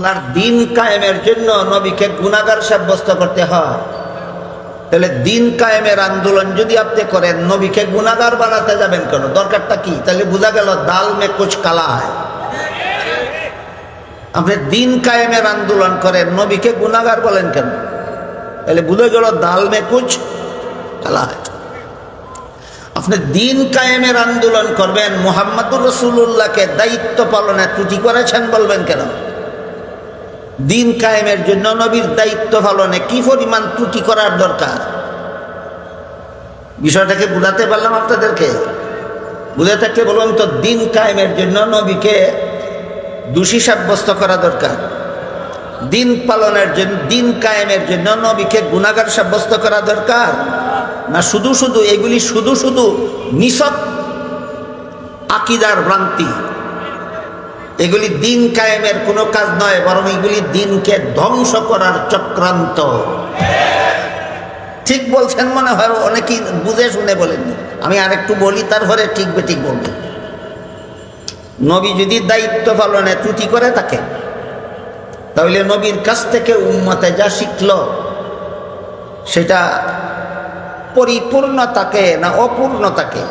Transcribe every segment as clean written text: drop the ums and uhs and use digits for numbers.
আল্লাহর দিন কায়েমের জন্য নবীকে গুনাহগার সাব্যস্ত করতে হয়। তাহলে দিন কায়েমের আন্দোলন যদি আপনি করেন, নবীকে গুনাহগার বানাতে যাবেন কেন? দরকারটা কি? তাহলে বোঝা গেল দাল মে কুছ কালা হয়। আপনি দিন কায়েমের আন্দোলন করেন, নবীকে গুনাহগার বলেন কেন? তাহলে বুঝে গেল দাল মে কুছ কালা হয়। আপনি দিন কায়েমের আন্দোলন করবেন, মুহাম্মদুর রাসূলুল্লাহকে দায়িত্ব পালনে ত্রুটি করেছেন বলবেন কেন? দিন কায়েমের জন্য নবীর দায়িত্ব পালনে কি পরিমাণ ত্রুটি করার দরকার? বিষয়টাকে বুঝাতে পারলাম আপনাদেরকে? বুঝে থাকলে বলুন তো, দিন কায়েমের জন্য নবীকে দোষী সাব্যস্ত করা দরকার, দিন পালনের জন্য, দিন কায়েমের জন্য নবীকে গুনাহগার সাব্যস্ত করা দরকার, না শুধু শুধু এগুলি শুধু শুধু নিছক আকীদার ভ্রান্তি? এগুলি দিন কায়েমের কোনো কাজ নয়, বরং এগুলি দিনকে ধ্বংস করার চক্রান্ত। ঠিক বলছেন মনে হয়, অনেকেই বুঝে শুনে বলেননি। আমি আরেকটু বলি, তারপরে ঠিক বেঠিক বলবেন। নবী যদি দায়িত্ব পালনে ত্রুটি করে থাকে, তাহলে নবীর কাছ থেকে উম্মতে যা শিখল সেটা পরিপূর্ণতাকে না অপূর্ণতাকে?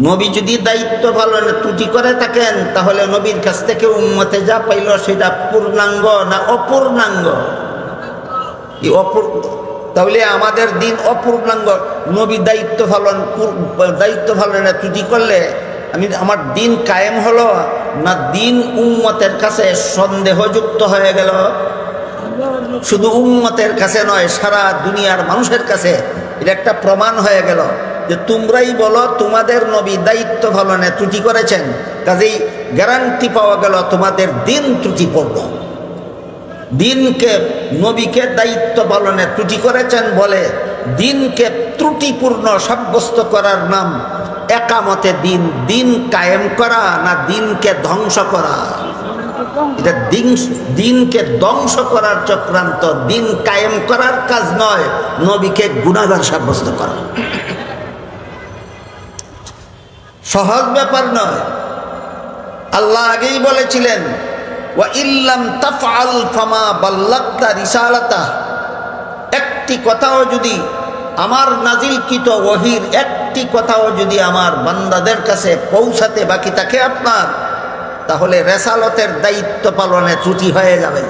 নবী যদি দায়িত্ব পালনে ত্রুটি করে থাকেন, তাহলে নবীর কাছ থেকে উম্মতে যা পাইল সেটা পূর্ণাঙ্গ না অপূর্ণাঙ্গ? তাহলে আমাদের দিন অপূর্ণাঙ্গ। নবী দায়িত্ব পালনে ত্রুটি করলে আমার দিন কায়েম হলো না দিন উম্মতের কাছে সন্দেহযুক্ত হয়ে গেল? শুধু উম্মতের কাছে নয়, সারা দুনিয়ার মানুষের কাছে এটা একটা প্রমাণ হয়ে গেল যে তোমরাই বলো তোমাদের নবী দায়িত্ব পালনে ত্রুটি করেছেন, কাজেই গ্যারান্টি পাওয়া গেল তোমাদের দিন ত্রুটিপূর্ণ। দিনকে, নবীকে দায়িত্ব পালনে ত্রুটি করেছেন বলে দিনকে ত্রুটিপূর্ণ সাব্যস্ত করার নাম একামতে দিন। দিন কায়েম করা না দিনকে ধ্বংস করা? এটা দিনকে ধ্বংস করার চক্রান্ত, দিন কায়েম করার কাজ নয় নবীকে গুনাহগার সাব্যস্ত করা। সহজ ব্যাপার নয়। আল্লাহ আগেই বলেছিলেন, ওয়া ইল্লাম তাফআল ফামা বাল্লাগতা রিসালাতাহ। একটি কথাও যদি আমার নাজিলকৃত ওহীর একটি কথাও যদি আমার বান্দাদের কাছে পৌঁছাতে বাকি থাকে আপনার, তাহলে রেসালতের দায়িত্ব পালনে ত্রুটি হয়ে যাবে।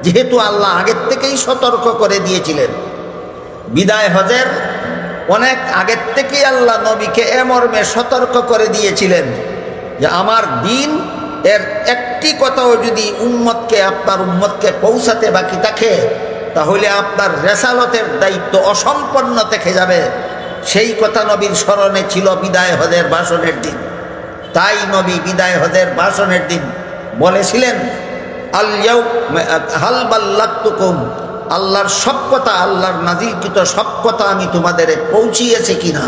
যেহেতু আল্লাহ আগের থেকেই সতর্ক করে দিয়েছিলেন, বিদায় হজের অনেক আগের থেকেই আল্লাহ নবীকে এ মর্মে সতর্ক করে দিয়েছিলেন যে আমার দিন এর একটি কথাও যদি আপনার উম্মতকে পৌঁছাতে বাকি থাকে, তাহলে আপনার রেসালতের দায়িত্ব অসম্পন্ন থেকে যাবে। সেই কথা নবীর স্মরণে ছিল বিদায় হজের ভাষণের দিন। তাই নবী বিদায় হজের ভাষণের দিন বলেছিলেন, হাল বাল্লাগতুকুম, আল্লাহর সব কথা, আল্লাহর নাজিলকৃত সব কথা আমি তোমাদের পৌঁছিয়েছি কিনা?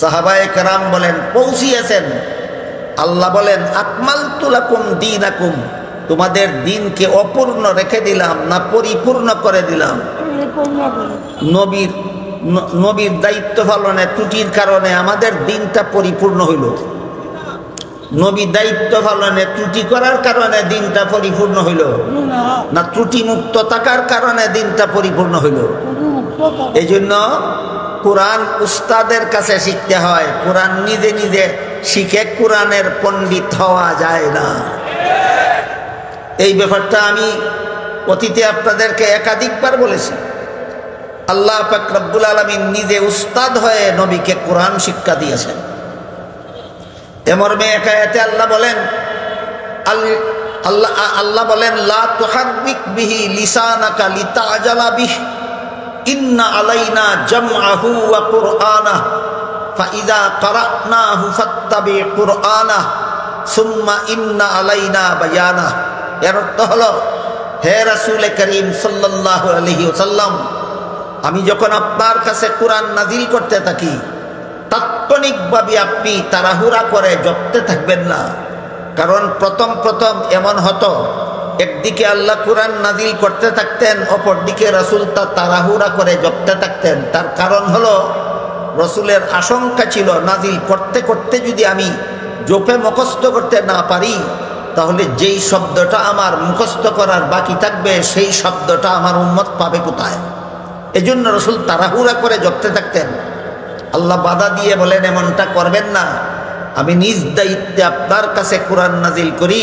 সাহাবায়ে কেরাম বলেন পৌঁছিয়েছেন। আল্লাহ বলেন আকমালতু লাকুম দীনাকুম, তোমাদের দিনকে অপূর্ণ রেখে দিলাম না পরিপূর্ণ করে দিলাম? নবীর দায়িত্ব পালনে ত্রুটির কারণে আমাদের দিনটা পরিপূর্ণ হইল, নবী দায়িত্ব পালনে ত্রুটি করার কারণে দিনটা পরিপূর্ণ হইল না ত্রুটি মুক্ত থাকার কারণে দিনটা পরিপূর্ণ হইল? এই জন্য কোরআন উস্তাদের কাছে শিখতে হয়। কোরআন নিজে নিজে শিখে কোরআনের পণ্ডিত হওয়া যায় না। এই ব্যাপারটা আমি অতীতে আপনাদেরকে একাধিকবার বলেছি। আল্লাহ পাক রব্বুল আলামিন নিজে উস্তাদ হয়ে নবীকে কোরআন শিক্ষা দিয়েছেন। এমর্মে এক আয়াতে আল্লাহ বলেন লা তুহাররিক বিহি লিসানাকা লিতাজালা বিহি ইন্না আলাইনা জামআহু ওয়া কুরআনাহু ফাইযা ক্বারানাহু ফাত্তাবি কুরআনাহু সুম্মা ইন্না আলাইনা বায়ানাহু। এর অর্থ হলো, হে রাসূল করিম সাল্লাল্লাহু আলাইহি ওয়াসাল্লাম, আমি যখন আপনার কাছে কোরআন নাজিল করতে থাকি, তাৎক্ষণিকভাবে আপনি তাড়াহুড়া করে জপতে থাকবেন না। কারণ প্রথম এমন হতো, একদিকে আল্লাহ কোরআন নাজিল করতে থাকতেন, অপরদিকে রাসূল তা তাড়াহুড়া করে জপতে থাকতেন। তার কারণ হলো, রাসূলের আশঙ্কা ছিল নাজিল করতে করতে যদি আমি জপে মুখস্থ করতে না পারি, তাহলে যেই শব্দটা আমার মুখস্থ করার বাকি থাকবে সেই শব্দটা আমার উম্মত পাবে কোথায়? এজন্য রাসূল তাড়াহুড়া করে জপতে থাকতেন। আল্লাহ বাধা দিয়ে বলেন, এমনটা করবেন না, আমি নিজ দায়িত্বে আপনার কাছে কোরআন নাজিল করি,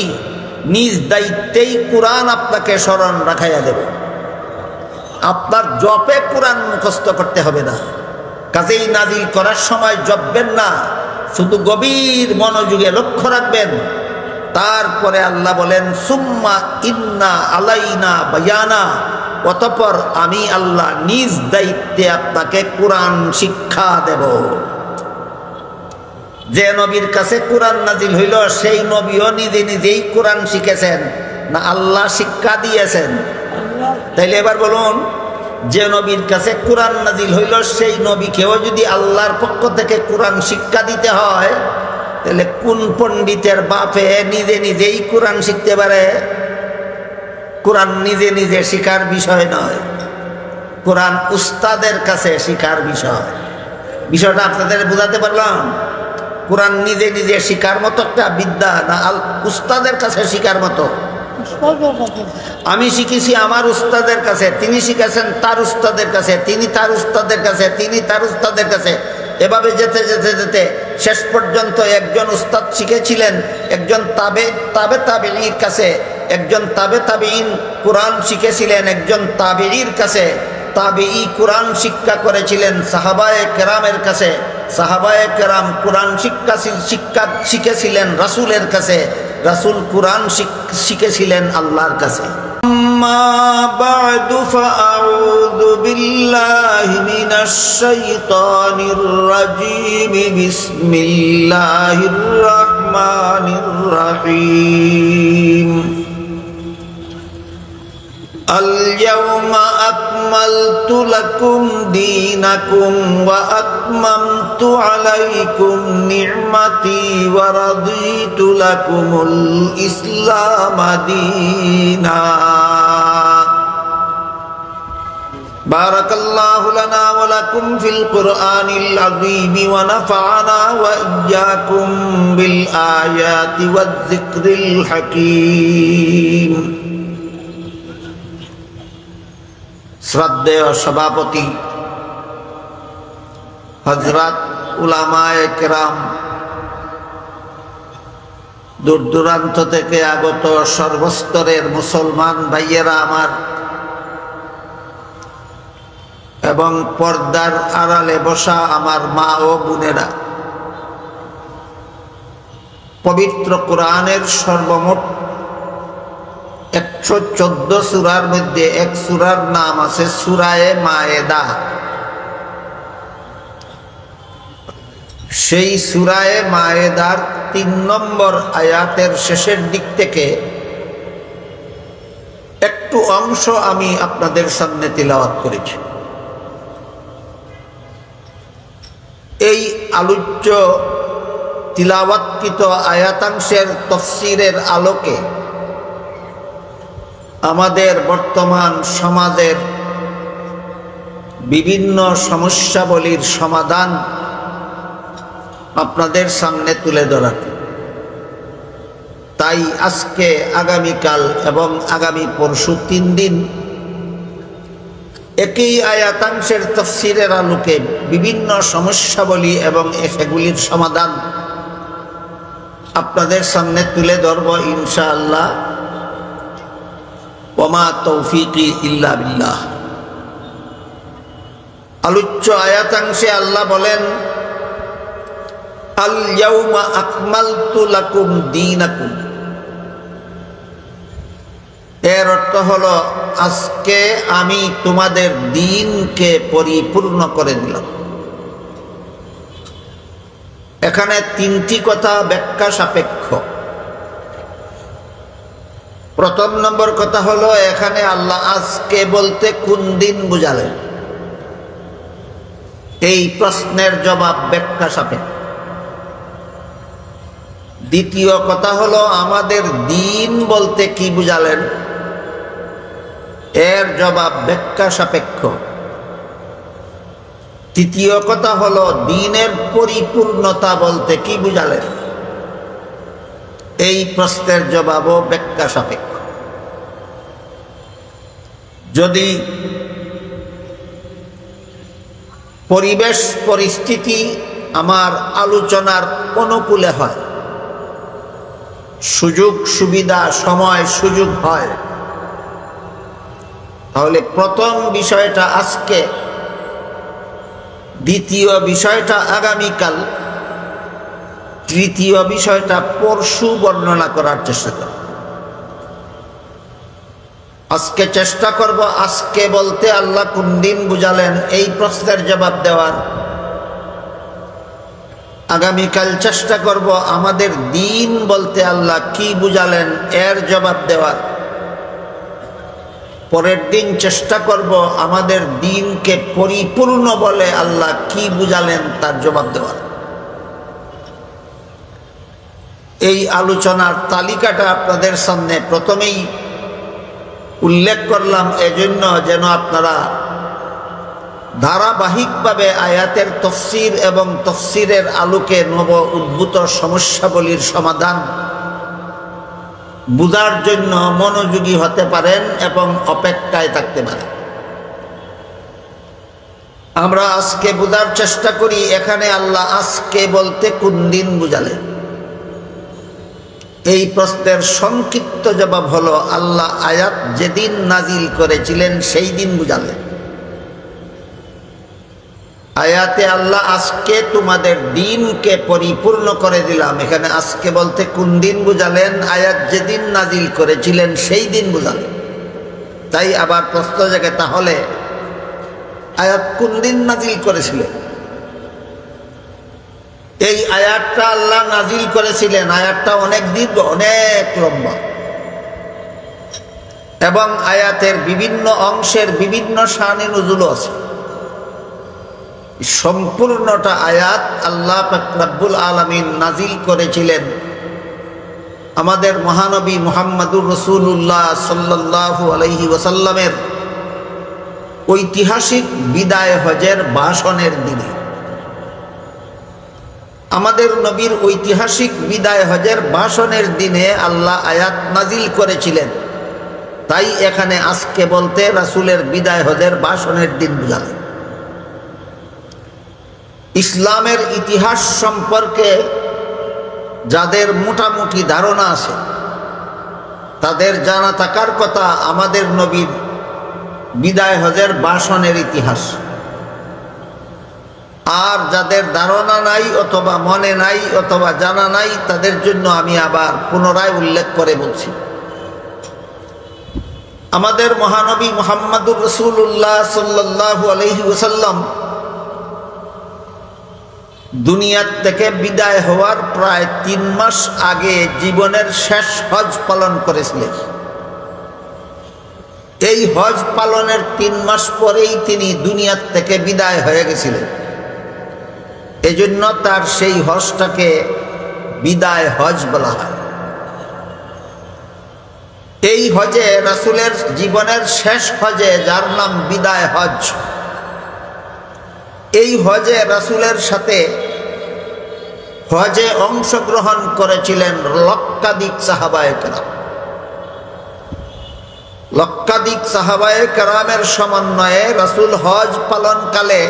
নিজ দায়িত্বেই কোরআন আপনাকে স্মরণ রাখাইয়া দেব। আপনার জপে কোরআন মুখস্থ করতে হবে না। কাজেই নাজিল করার সময় জপবেন না, শুধু গভীর মনোযোগে লক্ষ্য রাখবেন। তারপরে আল্লাহ বলেন, সুম্মা ইন্না আলাইনা বায়ানা, অতঃপর আমি আল্লাহ নিজ দায়িত্বে আপনাকে কোরআন শিক্ষা দেব। যে নবীর কাছে কোরআন নাজিল হইল সেই নবীও নিজে নিজেই কোরআন শিখেছেন না আল্লাহ শিক্ষা দিয়েছেন? তাইলে এবার বলুন, যে নবীর কাছে কোরআন নাজিল হইল সেই নবীকেও যদি আল্লাহর পক্ষ থেকে কোরআন শিক্ষা দিতে হয়, তাহলে কোন পণ্ডিতের বাপে নিজে নিজেই কোরআন শিখতে পারে? কোরআন নিজে নিজে শিখার বিষয় নয়, কোরআন উস্তাদের কাছে শিখার বিষয়। বিষয়টা আপনাদের বোঝাতে পারলাম? কোরআন নিজে নিজে শিখার মতো একটা বিদ্যা না উস্তাদের কাছে শিখার মতো? আমি শিখেছি আমার উস্তাদের কাছে, তিনি শিখেছেন তার উস্তাদের কাছে, তিনি তার উস্তাদের কাছে, তিনি তার উস্তাদের কাছে, এভাবে যেতে যেতে যেতে শেষ পর্যন্ত একজন উস্তাদ শিখেছিলেন একজন তাবেঈর কাছে, একজন তাবেঈন কোরআন শিখেছিলেন একজন তাবেঈর কাছে, তাবেঈ কোরআন শিক্ষা করেছিলেন সাহাবায়ে কেরামের কাছে, সাহাবায়ে কেরাম কোরআন শিক্ষা শিখেছিলেন রাসূলের কাছে, রাসূল কোরআন শিখেছিলেন আল্লাহর কাছে। আম্মা বা'দু ফাআউযু বিল্লাহি মিনাশ শাইতানির রাজীম। বিসমিল্লাহির রাহমানির রাহিম। اليوم أكملت لكم دينكم وأتممت عليكم نعمتي ورضيت لكم الإسلام دينا بارك الله لنا ولكم في القرآن العظيم ونفعنا وإياكم بالآيات والذكر الحكيم। শ্রদ্ধেয় সভাপতি হযরত উলামায়ে কেরাম, দূর দূরান্ত থেকে আগত সর্বস্তরের মুসলমান ভাইয়েরা আমার, এবং পর্দার আড়ালে বসা আমার মা ও বোনেরা, পবিত্র কোরআনের সর্বমোট 114 সূরার মধ্যে এক সূরার নাম আছে সূরায়ে মায়েদা। সেই সূরায়ে মায়েদার 3 নম্বর আয়াতের শেষের দিক থেকে একটু অংশ আমি আপনাদের সামনে তিলাওয়াত করেছি। এই আলোচ্য তিলাওয়াতকৃত আয়াতাংশের তাফসীরের আলোকে আমাদের বর্তমান সমাজের বিভিন্ন সমস্যাবলীর সমাধান আপনাদের সামনে তুলে ধরা। তাই আজকে, আগামীকাল এবং আগামী পরশু 3 দিন একই আয়াতাংশের তাফসীরের আলোকে বিভিন্ন সমস্যাবলী এবং সেগুলির সমাধান আপনাদের সামনে তুলে ধরব ইনশাআল্লাহ। ওমা তৌফিকি ইল্লা বিল্লাহ। আলোচ্য আয়াতাংশে আল্লাহ বলেন, আল ইয়াউমা আকমালতু লাকুম দীনাকুম। এর অর্থ হলো, আজকে আমি তোমাদের দ্বীনকে পরিপূর্ণ করে দিলাম। এখানে 3টি কথা ব্যাখ্যা সাপেক্ষ। প্রথম নম্বর কথা হলো, এখানে আল্লাহ আজকে বলতে কোন দিন বুঝালেন? এই প্রশ্নের জবাব ব্যাখ্যা সাপেক্ষ। দ্বিতীয় কথা হলো, আমাদের দিন বলতে কি বুঝালেন? এর জবাব ব্যাখ্যা সাপেক্ষ। তৃতীয় কথা হলো, দ্বীনের পরিপূর্ণতা বলতে কি বুঝালেন? এই প্রশ্নের জবাবও ব্যাখ্যা সাপেক্ষ। যদি পরিবেশ পরিস্থিতি আমার আলোচনার অনুকূলে হয়, সুযোগ সুবিধা সময় সুযোগ হয়, তাহলে প্রথম বিষয়টা আজকে, দ্বিতীয় বিষয়টা আগামীকাল, তৃতীয় বিষয়টা পরশু বর্ণনা করার চেষ্টা করব। আজকে চেষ্টা করব, আজকে বলতে আল্লাহ কোন দিন বুঝালেন এই প্রশ্নের জবাব দেওয়ার। আগামীকাল চেষ্টা করব আমাদের দিন বলতে আল্লাহ কি বুঝালেন এর জবাব দেওয়ার। পরের দিন চেষ্টা করব আমাদের দিনকে পরিপূর্ণ বলে আল্লাহ কি বুঝালেন তার জবাব দেওয়ার। এই আলোচনার তালিকাটা আপনাদের সামনে প্রথমেই উল্লেখ করলাম এজন্য যেন আপনারা ধারাবাহিকভাবে আয়াতের তফসির এবং তফসিরের আলোকে নব উদ্ভূত সমস্যাবলীর সমাধান বুঝার জন্য মনোযোগী হতে পারেন এবং অপেক্ষায় থাকতে পারেন। আমরা আজকে বুঝার চেষ্টা করি এখানে আল্লাহ আজকে বলতে কোন দিন বুঝালেন। এই প্রশ্নের সংক্ষিপ্ত জবাব হলো আল্লাহ আয়াত যেদিন নাজিল করেছিলেন সেই দিন বুঝালেন। আয়াতে আল্লাহ আজকে তোমাদের দিনকে পরিপূর্ণ করে দিলাম, এখানে আজকে বলতে কোন দিন বুঝালেন? আয়াত যেদিন নাজিল করেছিলেন সেই দিন বুঝালেন। তাই আবার প্রশ্ন জাগে, তাহলে আয়াত কোন দিন নাজিল করেছিলেন? এই আয়াতটা আল্লাহ নাজিল করেছিলেন, আয়াতটা অনেক দীর্ঘ, অনেক লম্বা, এবং আয়াতের বিভিন্ন অংশের বিভিন্ন শানে নুজুল আছে। সম্পূর্ণটা আয়াত আল্লাহ পাক রব্বুল আলামিন নাজিল করেছিলেন আমাদের মহানবী মুহাম্মদুর রাসূলুল্লাহ সাল্লাল্লাহু আলাইহি ওয়াসাল্লামের ঐতিহাসিক বিদায় হজের ভাষণের দিনে। আমাদের নবীর ঐতিহাসিক বিদায় হজের ভাষণের দিনে আল্লাহ আয়াত নাজিল করেছিলেন। তাই এখানে আজকে বলতে রাসূলের বিদায় হজের ভাষণের দিন বুঝালেন। ইসলামের ইতিহাস সম্পর্কে যাদের মোটামুটি ধারণা আছে তাদের জানা থাকার কথা আমাদের নবীর বিদায় হজের ভাষণের ইতিহাস। আর যাদের ধারণা নাই অথবা মনে নাই অথবা জানা নাই তাদের জন্য আমি আবার পুনরায় উল্লেখ করে বলছি। আমাদের মহানবী মুহাম্মদুর রাসূলুল্লাহ সাল্লাল্লাহু আলাইহি ওয়াসাল্লাম দুনিয়ার থেকে বিদায় হওয়ার প্রায় 3 মাস আগে জীবনের শেষ হজ পালন করেছিলেন। এই হজ পালনের 3 মাস পরেই তিনি দুনিয়ার থেকে বিদায় হয়ে গেছিলেন। এজন্য তার সেই হজটাকে বিদায় হজ বলা হয়। এই হজে রাসূলের জীবনের শেষ হজে, যার নাম বিদায় হজ, এই হজে রাসূলের সাথে হজে অংশগ্রহণ করেছিলেন লক্ষাধিক সাহাবায়ে কেরাম। লক্ষাধিক সাহাবায়ে কেরামের সমন্বয়ে রাসূল হজ পালনকালে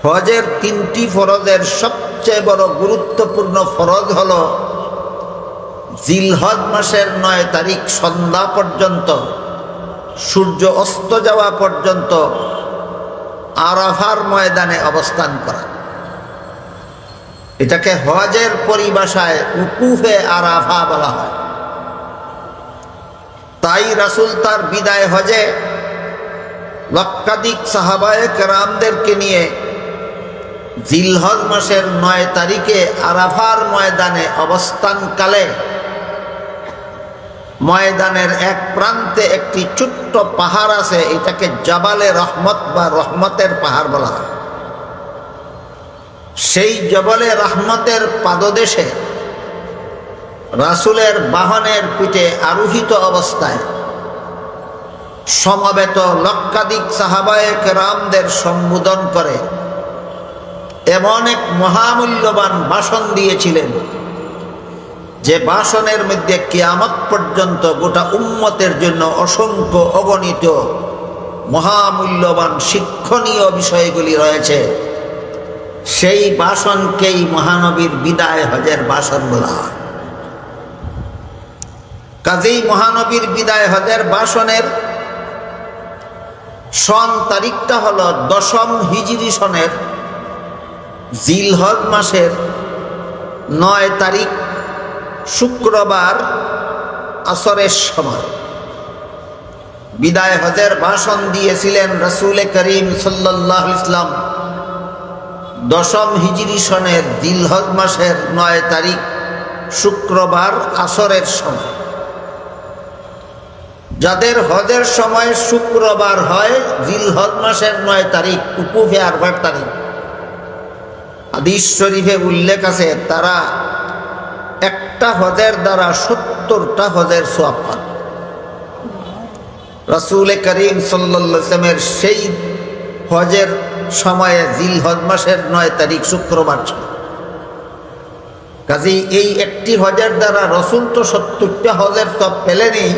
হজের 3টি ফরজের সবচেয়ে বড় গুরুত্বপূর্ণ ফরজ হল জিলহজ মাসের 9 তারিখ সন্ধ্যা পর্যন্ত, সূর্য অস্ত যাওয়া পর্যন্ত আরাফার ময়দানে অবস্থান করা। এটাকে হজের পরিভাষায় উকুফে আরাফা বলা হয়। তাই রাসূল তার বিদায় হজে লক্ষাধিক সাহাবায়ে কেরামদেরকে নিয়ে জিলহজ মাসের 9 তারিখে আরাফার ময়দানে অবস্থানকালে ময়দানের এক প্রান্তে একটি ছোট্ট পাহাড় আছে, এটাকে জাবালে রহমত বা রহমতের পাহাড় বলা হয়। সেই জবলে রহমতের পাদদেশে রাসূলের বাহনের পিঠে আরোহিত অবস্থায় সমবেত লক্ষাধিক সাহাবায়ে কেরামদের সম্বোধন করে এমন এক মহামূল্যবান ভাষণ দিয়েছিলেন যে ভাষণের মধ্যে কিয়ামত পর্যন্ত গোটা উম্মতের জন্য অসংখ্য অগণিত মহামূল্যবান শিক্ষণীয় বিষয়গুলি রয়েছে, সেই ভাষণকেই মহানবীর বিদায় হজের ভাষণ বলা হয়। কাজেই মহানবীর বিদায় হজের ভাষণের সন তারিখটা হলো 10ম হিজরি সনের জিলহজ মাসের 9 তারিখ শুক্রবার আসরের সময় বিদায় হজের ভাষণ দিয়েছিলেন রাসূল করিম সাল্লাল্লাহু আলাইহি ওয়াসাল্লাম 10ম হিজরি সনের জিলহজ মাসের 9 তারিখ শুক্রবার আসরের সময়। যাদের হজের সময় শুক্রবার হয় জিলহজ মাসের 9 তারিখ উকুফে আরফার তারিখ, হাদিস শরীফে উল্লেখ আছে তারা একটা হজের দ্বারা 70টা হজের সওয়াব পান। রাসূল করিম সাল্লাল্লাহু আলাইহি ওয়াসাল্লামের সেই হজের সময়ে জিলহজ মাসের 9 তারিখ শুক্রবার ছিল। কাজেই এই একটি হজের দ্বারা রাসূল তো 70টা হজের সওয়াব পেলেনই,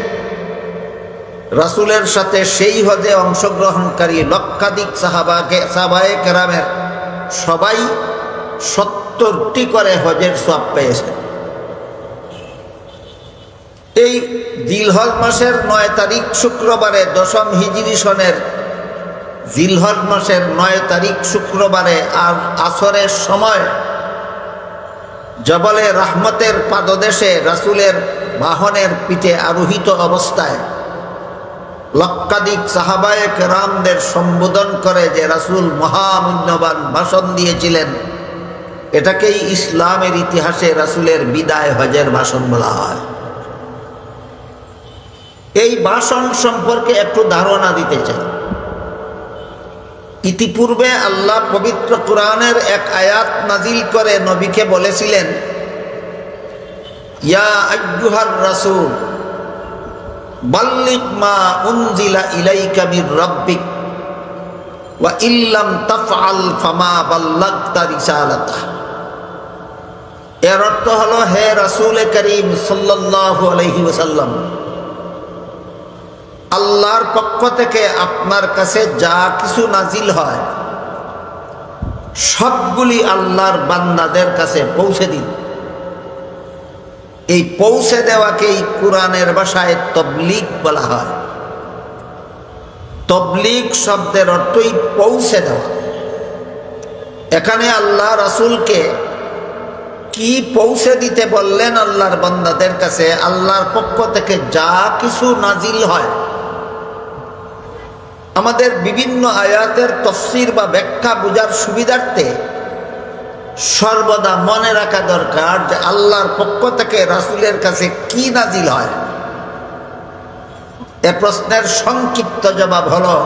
রাসূলের সাথে সেই হজে অংশগ্রহণকারী লক্ষাধিক সাহাবায়ে কেরামের সবাই 70টি করে হজের সওয়াব পেয়েছে। এই জিলহজ মাসের 9 তারিখ শুক্রবারে 10ম হিজরি সনের জিলহজ মাসের 9 তারিখ শুক্রবারে আর আসরের সময় জবলে রহমতের পাদদেশে রাসূলের বাহনের পিঠে আরোহিত অবস্থায় লক্ষাধিক সাহাবায়ে কেরামদের সম্বোধন করে যে রাসূল মহামূল্যবান ভাষণ দিয়েছিলেন, এটাকেই ইসলামের ইতিহাসে রাসূলের বিদায় হজের ভাষণ বলা হয়। এই ভাষণ সম্পর্কে একটু ধারণা দিতে চাই। ইতিপূর্বে আল্লাহ পবিত্র কুরআনের এক আয়াত নাজিল করে নবীকে বলেছিলেন, ইয়া আইয়ুহার রাসূল বাল্লিগ মা উনজিলা ইলাইকা মির রাব্বিক ওয়া ইল্লাম তাফআল ফামা বাল্লাগতা রিসালাতাহ। এর অর্থ হলো, হে রাসূল করিম সাল্লাল্লাহু আলাইহি ওয়াসাল্লাম, আল্লাহর পক্ষ থেকে আপনার কাছে যা কিছু নাজিল হয় সবগুলি আল্লাহর বান্দাদের কাছে পৌঁছে দিন। এই পৌঁছে দেওয়াকেই কুরআনের ভাষায় তবলিগ বলা হয়। তবলিগ শব্দের অর্থই পৌঁছে দেওয়া। এখানে আল্লাহ রাসূলকে কি পৌঁছে দিতে বললেন আল্লাহর বান্দাদের কাছে? আল্লাহর পক্ষ থেকে যা কিছু নাজিল হয়। আমাদের বিভিন্ন আয়াতের তাফসীর বা ব্যাখ্যা বোঝার সুবিধার্থে সর্বদা মনে রাখা দরকার যে আল্লাহর পক্ষ থেকে রাসূলের কাছে কি নাজিল হয়। এ প্রশ্নের সংক্ষিপ্ত জবাব হলো,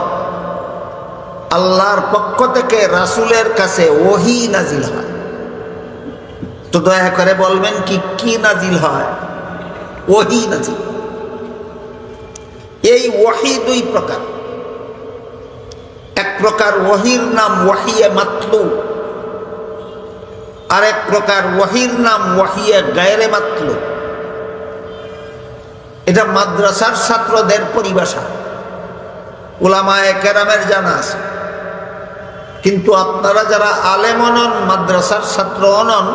আল্লাহর পক্ষ থেকে রাসূলের কাছে ওহী নাজিল হয়। তো দয়া করে বলবেন কি নাজিল হয়? ওহী নাজিল। এই ওহী দুই প্রকার। এক প্রকার ওহীর নাম ওহিয়ে মাতলু, আরেক প্রকার ওহীর নাম ওহিয়ে গায়রে মাতলু। এটা মাদ্রাসার ছাত্রদের পরিভাষা, উলামায়ে কেরামের জানা আছে। কিন্তু আপনারা যারা আলেম নন, মাদ্রাসার ছাত্র নন,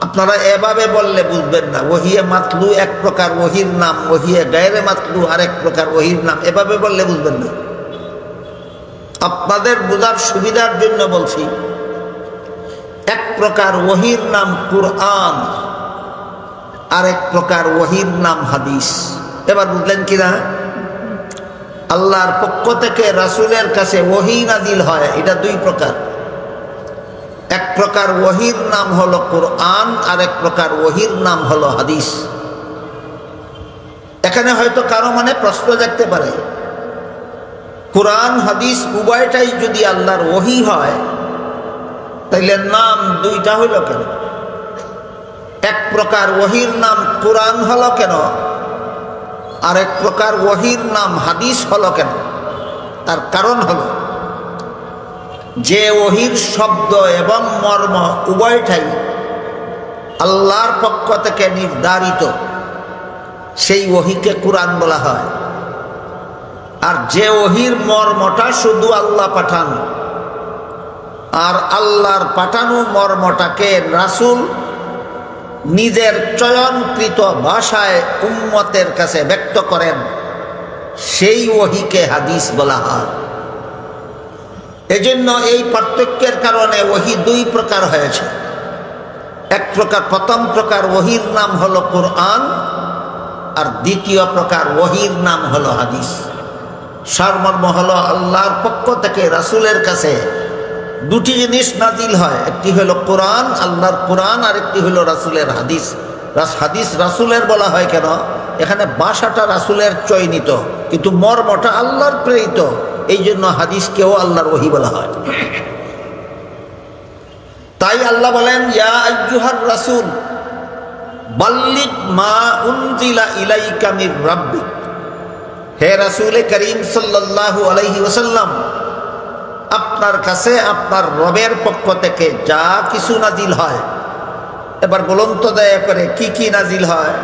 আপনারা এভাবে বললে বুঝবেন না। ওহিয়ে মাতলু এক প্রকার ওহীর নাম, ওহিয়ে গায়রে মাতলু আরেক প্রকার ওহীর নাম, এভাবে বললে বুঝবেন না। আপনাদের বোঝার সুবিধার জন্য বলছি, এক প্রকার ওহীর নাম কুরআন, আরেক প্রকার ওহীর নাম হাদিস। এবার বুঝলেন কিনা? আল্লাহর পক্ষ থেকে রাসূলের কাছে ওহী নাজিল হয়, এটা দুই প্রকার। এক প্রকার ওহীর নাম হলো কুরআন, আরেক প্রকার ওহীর নাম হলো হাদিস। এখানে হয়তো কারো মনে প্রশ্ন জাগতে পারে, কুরআন হাদিস উভয়টাই যদি আল্লাহর ওহী হয়, তাইলে নাম দুইটা হইল কেন? এক প্রকার ওহীর নাম কুরআন হলো কেন, আরেক প্রকার ওহীর নাম হাদিস হলো কেন? তার কারণ হলো, যে ওহীর শব্দ এবং মর্ম উভয়টাই আল্লাহর পক্ষ থেকে নির্ধারিত, সেই ওহীকে কোরআন বলা হয়। আর যে ওহীর মর্মটা শুধু আল্লাহ পাঠান, আর আল্লাহর পাঠানো মর্মটাকে রাসূল নিজের চয়নকৃত ভাষায় উম্মতের কাছে ব্যক্ত করেন, সেই ওহীকে হাদিস বলা হয়। এজন্য এই পার্থক্যের কারণে ওহী দুই প্রকার হয়েছে। এক প্রকার, প্রথম প্রকার ওহীর নাম হলো কোরআন, আর দ্বিতীয় প্রকার ওহীর নাম হলো হাদিস। সারমর্ম হলো আল্লাহর পক্ষ থেকে রাসূলের কাছে দুটি জিনিস নাজিল হয়, একটি হলো কোরআন, আল্লাহর কোরআন, আর একটি হলো রাসূলের হাদিস। হাদিস রাসূলের বলা হয় কেন? এখানে ভাষাটা রাসূলের চয়নিত, কিন্তু মর্মটা আল্লাহর প্রেরিত, এই জন্য হাদিসকেও আল্লাহর ওহী বলা হয়। তাই আল্লাহ বলেন, ইয়া আইয়ুহার রাসূল বাল্লিগ মা উনজিলা ইলাইকা মির রাব্বিক। হে রাসূল করিম সাল্লাল্লাহু আলাইহি ওয়াসাল্লাম, আপনার কাছে আপনার রবের পক্ষ থেকে যা কিছু নাজিল হয়, এবার বলুন তো দয়া করে কি কি নাজিল হয়?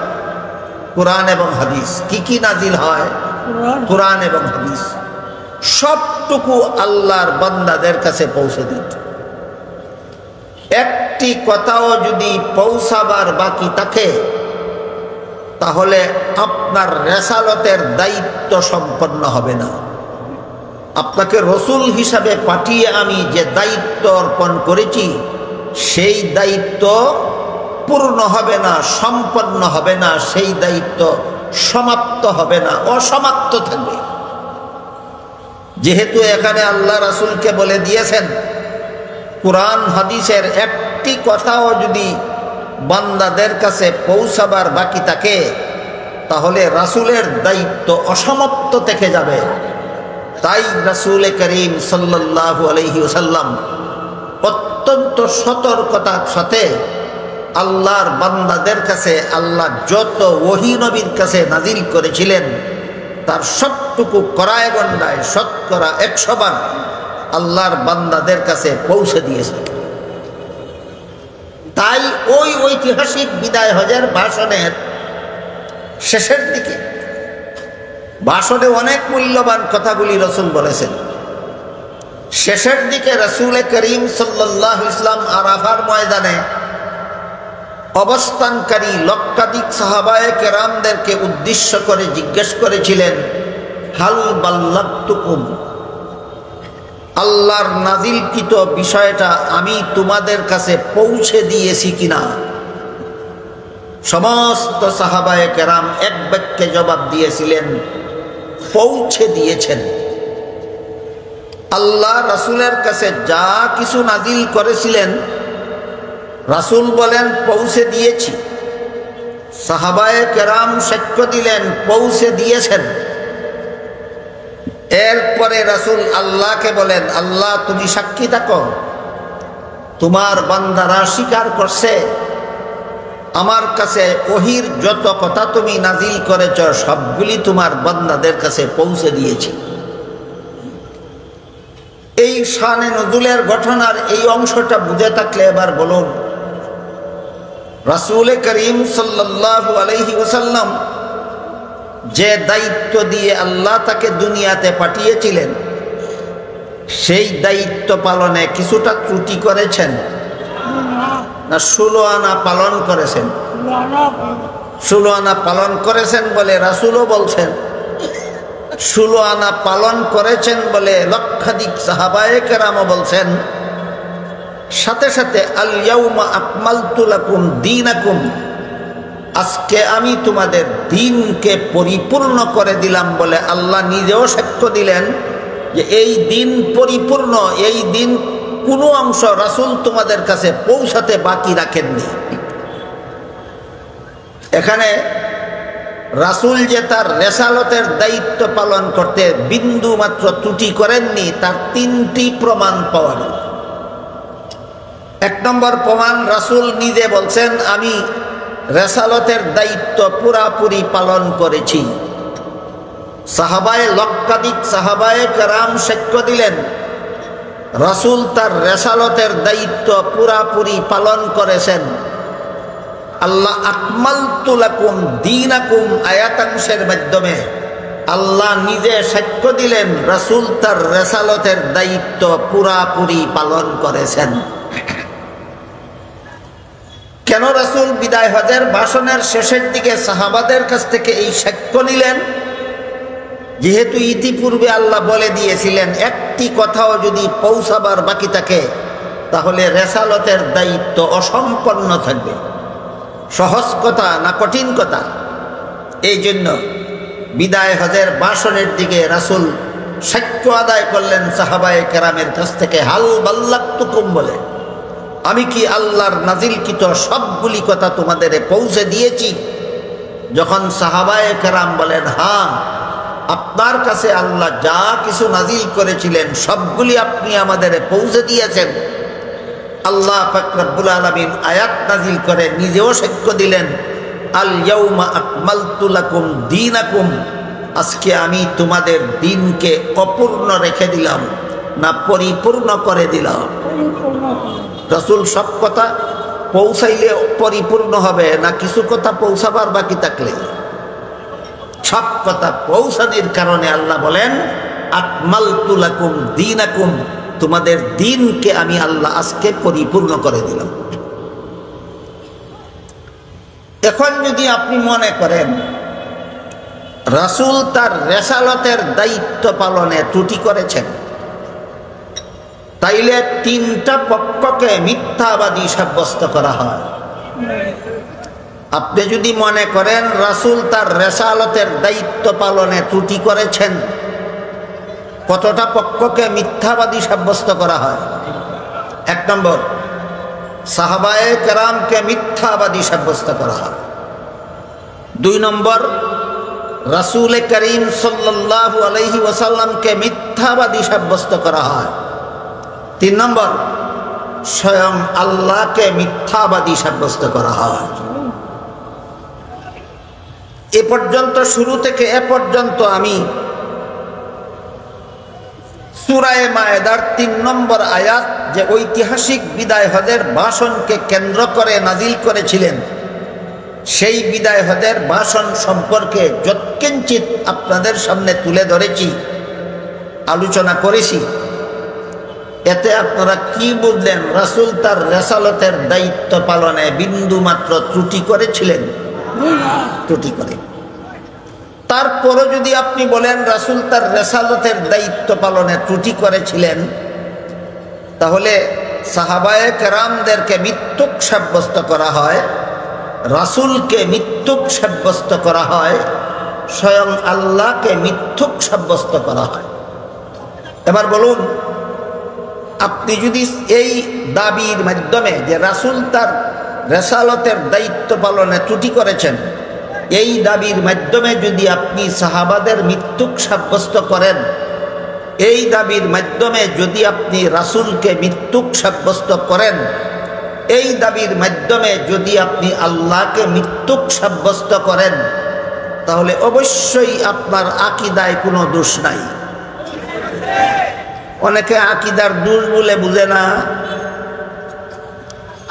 কোরআন এবং হাদিস। কি কি নাজিল হয়? কোরআন এবং হাদিস। সবটুকু আল্লাহর বান্দাদের কাছে পৌঁছে দিত। একটি কথাও যদি পৌঁছাবার বাকি থাকে, তাহলে আপনার রেসালতের দায়িত্ব সম্পন্ন হবে না। আপনাকে রসুল হিসাবে পাঠিয়ে আমি যে দায়িত্ব অর্পণ করেছি, সেই দায়িত্ব পূর্ণ হবে না, সম্পন্ন হবে না, সেই দায়িত্ব সমাপ্ত হবে না, অসমাপ্ত থাকবে। যেহেতু এখানে আল্লাহ রাসূলকে বলে দিয়েছেন, কোরআন হাদিসের একটি কথাও যদি বান্দাদের কাছে পৌঁছাবার বাকি থাকে, তাহলে রাসূলের দায়িত্ব অসমাপ্ত থেকে যাবে। তাই রাসূল করিম সাল্লাল্লাহু আলাইহি ওয়াসাল্লাম অত্যন্ত সতর্কতার সাথে আল্লাহর বান্দাদের কাছে আল্লাহ যত ওহী নবীর কাছে নাজিল করেছিলেন, তার সবটুকু করায় গণ্ডায় শতকরা 100 বার আল্লাহর বান্দাদের কাছে পৌঁছে দিয়েছে। তাই ওই ঐতিহাসিক বিদায় হজের ভাষণের শেষের দিকে, ভাষণে অনেক মূল্যবান কথাগুলি রাসূল বলেছেন, শেষের দিকে রাসূল করিম সাল্লাল্লাহু আলাইহি ওয়াসাল্লাম আরাফার ময়দানে অবস্থানকারী লক্ষাধিক সাহাবায়ে কেরামদেরকে উদ্দেশ্য করে জিজ্ঞেস করেছিলেন, হাল বাল্লাগতুকুম, আল্লাহর নাজিলকৃত বিষয়টা আমি তোমাদের কাছে পৌঁছে দিয়েছি কিনা? সমস্ত সাহাবায়ে কেরাম এক বাক্যে জবাব দিয়েছিলেন, পৌঁছে দিয়েছেন। আল্লাহ রাসূলের কাছে যা কিছু নাজিল করেছিলেন, রাসূল বলেন পৌঁছে দিয়েছি। সাহাবায়ে কেরাম সাক্ষ্য দিলেন পৌঁছে দিয়েছেন। এরপরে রাসূল আল্লাহকে বলেন, আল্লাহ তুমি সাক্ষী থাকো, তোমার বান্দারা স্বীকার করছে আমার কাছে ওহীর যত কথা তুমি নাজিল করেছ সবগুলি তোমার বান্দাদের কাছে পৌঁছে দিয়েছি। এই শানে নজুলের ঘটনার এই অংশটা বুঝে থাকলে এবার বলুন, রাসূল করিম সাল্লাল্লাহু আলাইহি ওয়াসাল্লাম যে দায়িত্ব দিয়ে আল্লাহ তাকে দুনিয়াতে পাঠিয়েছিলেন, সেই দায়িত্ব পালনে কিছুটা ত্রুটি করেছেন না 16 আনা পালন করেছেন? 16 আনা পালন করেছেন বলে রাসূলও বলছেন, 16 আনা পালন করেছেন বলে লক্ষাধিক সাহাবায়ে কেরামও বলছেন। সাথে সাথে আল ইয়াউমা আকমালতু লাকুম দীনাকুম, আজকে আমি তোমাদের দিনকে পরিপূর্ণ করে দিলাম বলে আল্লাহ নিজেও সাক্ষ্য দিলেন যে এই দিন পরিপূর্ণ, এই দিন কোনো অংশ রাসূল তোমাদের কাছে পৌঁছাতে বাকি রাখেননি। এখানে রাসূল যে তার রেসালতের দায়িত্ব পালন করতে বিন্দু মাত্র ত্রুটি করেননি, তার 3টি প্রমাণ পাওয়া গেল। 1 নম্বর প্রমাণ, রাসূল নিজে বলছেন আমি রেসালতের দায়িত্ব পুরাপুরি পালন করেছি। সাহাবায়ে লক্ষাধিক সাহাবায়ে কেরাম সাক্ষ্য দিলেন রাসূল তার রেসালতের দায়িত্ব পুরাপুরি পালন করেছেন। আল্লাহ আকমালতু লাকুম দীনাকুম আয়াতাংশের মাধ্যমে আল্লাহ নিজে সাক্ষ্য দিলেন রাসূল তার রিসালাতের দায়িত্ব পুরাপুরি পালন করেছেন। কেন রাসূল বিদায় হজের ভাষণের শেষের দিকে সাহাবাদের কাছ থেকে এই সাক্ষ্য নিলেন? যেহেতু ইতিপূর্বে আল্লাহ বলে দিয়েছিলেন একটি কথাও যদি পৌঁছাবার বাকি থাকে তাহলে রিসালাতের দায়িত্ব অসম্পন্ন থাকবে। সহজ কথা না কঠিন কথা? এই জন্য বিদায় হজের ভাষণের দিকে রাসূল সাক্ষ্য আদায় করলেন সাহাবায়ে কেরামের কাছ থেকে, হাল বাল্লাগতুকুম বলে, আমি কি আল্লাহর নাজিলকৃত সবগুলি কথা তোমাদের পৌঁছে দিয়েছি? যখন সাহাবায়ে কেরাম বলেন হ্যাঁ, আপনার কাছে আল্লাহ যা কিছু নাজিল করেছিলেন সবগুলি আপনি আমাদের পৌঁছে দিয়েছেন, আল্লাহ পাক রব্বুল আলামিন আয়াত নাজিল করে নিজেও সাক্ষ্য দিলেন, আল ইয়াউমা আকমালতু লাকুম দীনাকুম, আজকে আমি তোমাদের দিনকে অপূর্ণ রেখে দিলাম না পরিপূর্ণ করে দিলাম। রাসূল সব কথা পৌঁছাইলে পরিপূর্ণ হবে না কিছু কথা পৌঁছাবার বাকি থাকলে? সব কথা পৌঁছানোর কারণে আল্লাহ বলেন আকমালতু লাকুম দীনাকুম, তোমাদের দিনকে আমি আল্লাহ আজকে পরিপূর্ণ করে দিলাম। এখন যদি আপনি মনে করেন রাসূল তার রিসালাতের দায়িত্ব পালনে ত্রুটি করেছেন, তাইলে তিনটা পক্ষকে মিথ্যাবাদী সাব্যস্ত করা হয়। আপনি যদি মনে করেন রাসূল তার রিসালাতের দায়িত্ব পালনে ত্রুটি করেছেন, কতটা পক্ষকে মিথ্যাবাদী সাব্যস্ত করা হয়? এক নম্বর, সাহাবায়ে কেরামকে মিথ্যাবাদী সাব্যস্ত করা হয়। দুই নম্বর, রাসূল করিম সাল্লাল্লাহু আলাইহি ওয়াসাল্লামকে মিথ্যাবাদী সাব্যস্ত করা হয়। তিন নম্বর, স্বয়ং আল্লাহকে মিথ্যাবাদী সাব্যস্ত করা হয়। এ পর্যন্ত, শুরু থেকে এ পর্যন্ত আমি সূরা মায়েদার ৩ নম্বর আয়াত যে ঐতিহাসিক বিদায় হজের ভাষণকে কেন্দ্র করে নাজিল করেছিলেন, সেই বিদায় হজের ভাষণ সম্পর্কে যৎকিঞ্চিত আপনাদের সামনে তুলে ধরেছি, আলোচনা করেছি। এতে আপনারা কি বুঝলেন? রাসূল তার রিসালাতের দায়িত্ব পালনে বিন্দুমাত্র ত্রুটি করেছিলেন? ত্রুটি করে। তারপরও যদি আপনি বলেন রাসূল তার রিসালাতের দায়িত্ব পালনে ত্রুটি করেছিলেন, তাহলে সাহাবায়ে কেরামদেরকে মিথ্যুক সাব্যস্ত করা হয়, রাসূলকে মিথ্যুক সাব্যস্ত করা হয়, স্বয়ং আল্লাহকে মিথ্যুক সাব্যস্ত করা হয়। এবার বলুন, আপনি যদি এই দাবির মাধ্যমে যে রাসূল তার রিসালাতের দায়িত্ব পালনে ত্রুটি করেছেন, এই দাবির মাধ্যমে যদি আপনি সাহাবাদের মিথ্যুক সাব্যস্ত করেন, এই দাবির মাধ্যমে যদি আপনি রাসূলকে মিথ্যুক সাব্যস্ত করেন, এই দাবির মাধ্যমে যদি আপনি আল্লাহকে মিথ্যুক সাব্যস্ত করেন, তাহলে অবশ্যই আপনার আকীদায় কোনো দোষ নাই। অনেকে আকীদার দোষ বলে বুঝে না,